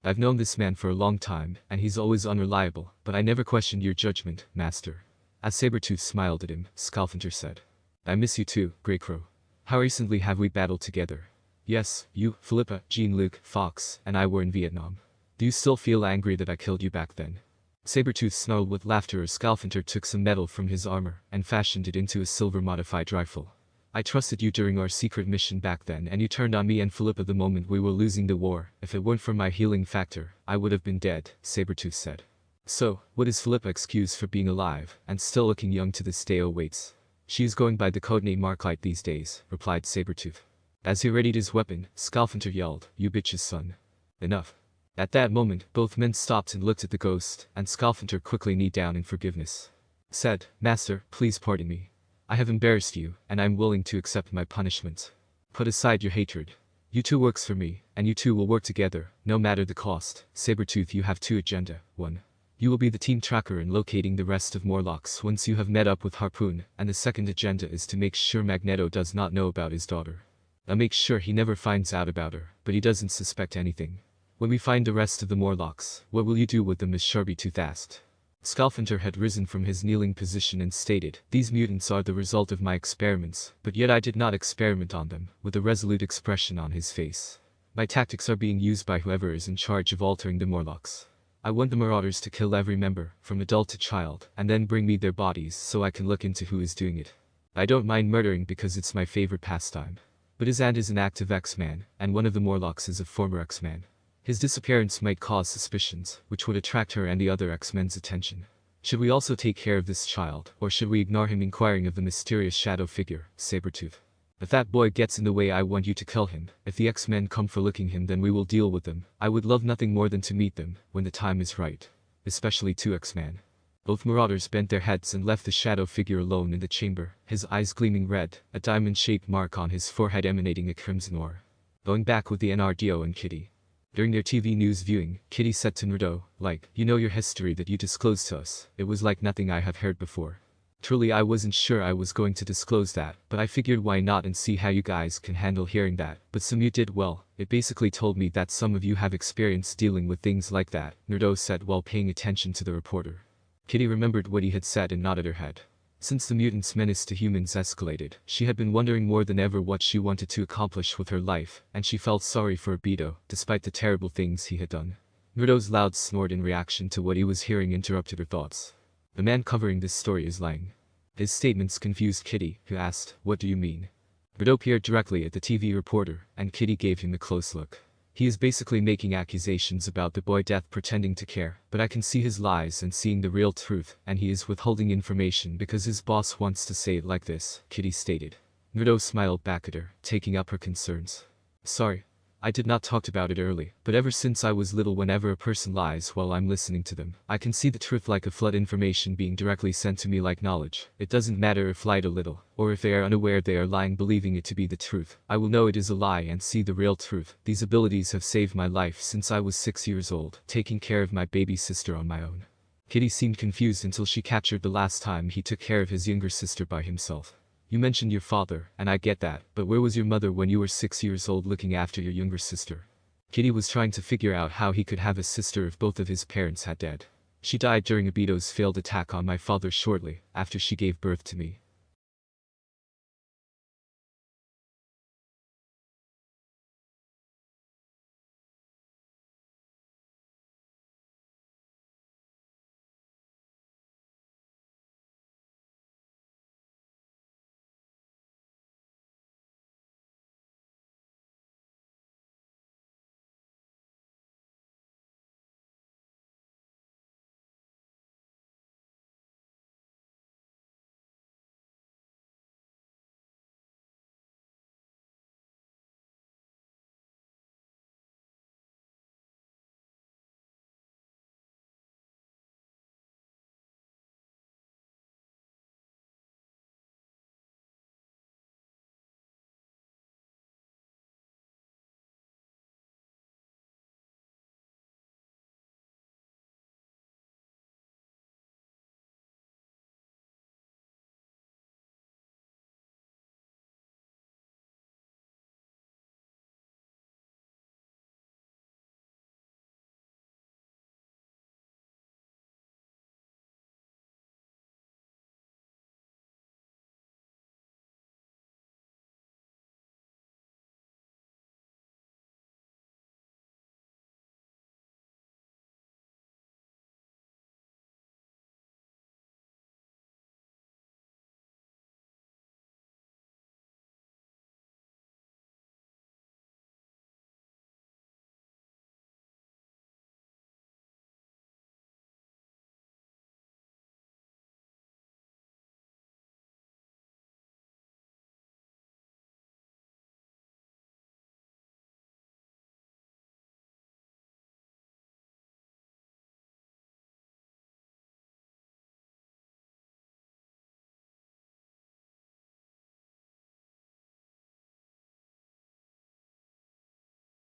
I've known this man for a long time, and he's always unreliable, but I never questioned your judgment, master. As Sabretooth smiled at him, Scarlet said. I miss you too, Greycrow. How recently have we battled together? Yes, you, Philippa, Jean-Luc, Fox, and I were in Vietnam. Do you still feel angry that I killed you back then? Sabretooth snarled with laughter as Scarlet took some metal from his armor and fashioned it into a silver-modified rifle. I trusted you during our secret mission back then and you turned on me and Philippa the moment we were losing the war. If it weren't for my healing factor, I would have been dead, Sabretooth said. So, what is Philippa's excuse for being alive and still looking young to this day awaits? She is going by the codename Marklight these days, replied Sabretooth. As he readied his weapon, Scarlet yelled, you bitch's son. Enough. At that moment, both men stopped and looked at the ghost, and Scarlet quickly kneed down in forgiveness. Said, Master, please pardon me. I have embarrassed you, and I am willing to accept my punishment. Put aside your hatred. You two works for me, and you two will work together, no matter the cost. Sabretooth, you have two agenda. 1. You will be the team tracker in locating the rest of Morlocks once you have met up with Harpoon, and the second agenda is to make sure Magneto does not know about his daughter. I'll make sure he never finds out about her, but he doesn't suspect anything. When we find the rest of the Morlocks, what will you do with them? As Sharptooth asked. Scarlet had risen from his kneeling position and stated, these mutants are the result of my experiments, but yet I did not experiment on them, with a resolute expression on his face. My tactics are being used by whoever is in charge of altering the Morlocks. I want the Marauders to kill every member, from adult to child, and then bring me their bodies so I can look into who is doing it. I don't mind murdering because it's my favorite pastime. But his aunt is an active X-Man, and one of the Morlocks is a former X-Man. His disappearance might cause suspicions, which would attract her and the other X-Men's attention. Should we also take care of this child, or should we ignore him inquiring of the mysterious shadow figure, Sabretooth? If that boy gets in the way, I want you to kill him. If the X-Men come for looking him, then we will deal with them. I would love nothing more than to meet them, when the time is right. Especially two X-Men. Both Marauders bent their heads and left the shadow figure alone in the chamber, his eyes gleaming red, a diamond-shaped mark on his forehead emanating a crimson aura. Going back with the NRDO and Kitty. During their TV news viewing, Kitty said to Naruto, you know your history that you disclosed to us, it was like nothing I have heard before. Truly I wasn't sure I was going to disclose that, but I figured why not and see how you guys can handle hearing that. But some you did well, it basically told me that some of you have experience dealing with things like that, Naruto said while paying attention to the reporter. Kitty remembered what he had said and nodded her head. Since the mutants' menace to humans escalated, she had been wondering more than ever what she wanted to accomplish with her life, and she felt sorry for Obito, despite the terrible things he had done. Naruto's loud snort in reaction to what he was hearing interrupted her thoughts. The man covering this story is lying. His statements confused Kitty, who asked, "What do you mean?" Naruto peered directly at the TV reporter, and Kitty gave him a close look. He is basically making accusations about the boy death pretending to care, but I can see his lies and seeing the real truth, and he is withholding information because his boss wants to say it like this, Kitty stated. Naruto smiled back at her, taking up her concerns. Sorry. I did not talk about it early, but ever since I was little, whenever a person lies while I'm listening to them, I can see the truth like a flood, information being directly sent to me like knowledge. It doesn't matter if lied a little, or if they are unaware they are lying believing it to be the truth. I will know it is a lie and see the real truth. These abilities have saved my life since I was 6 years old, taking care of my baby sister on my own. Kitty seemed confused until she captured the last time he took care of his younger sister by himself. You mentioned your father, and I get that, but where was your mother when you were 6 years old looking after your younger sister? Kitty was trying to figure out how he could have a sister if both of his parents had died. She died during Obito's failed attack on my father shortly after she gave birth to me.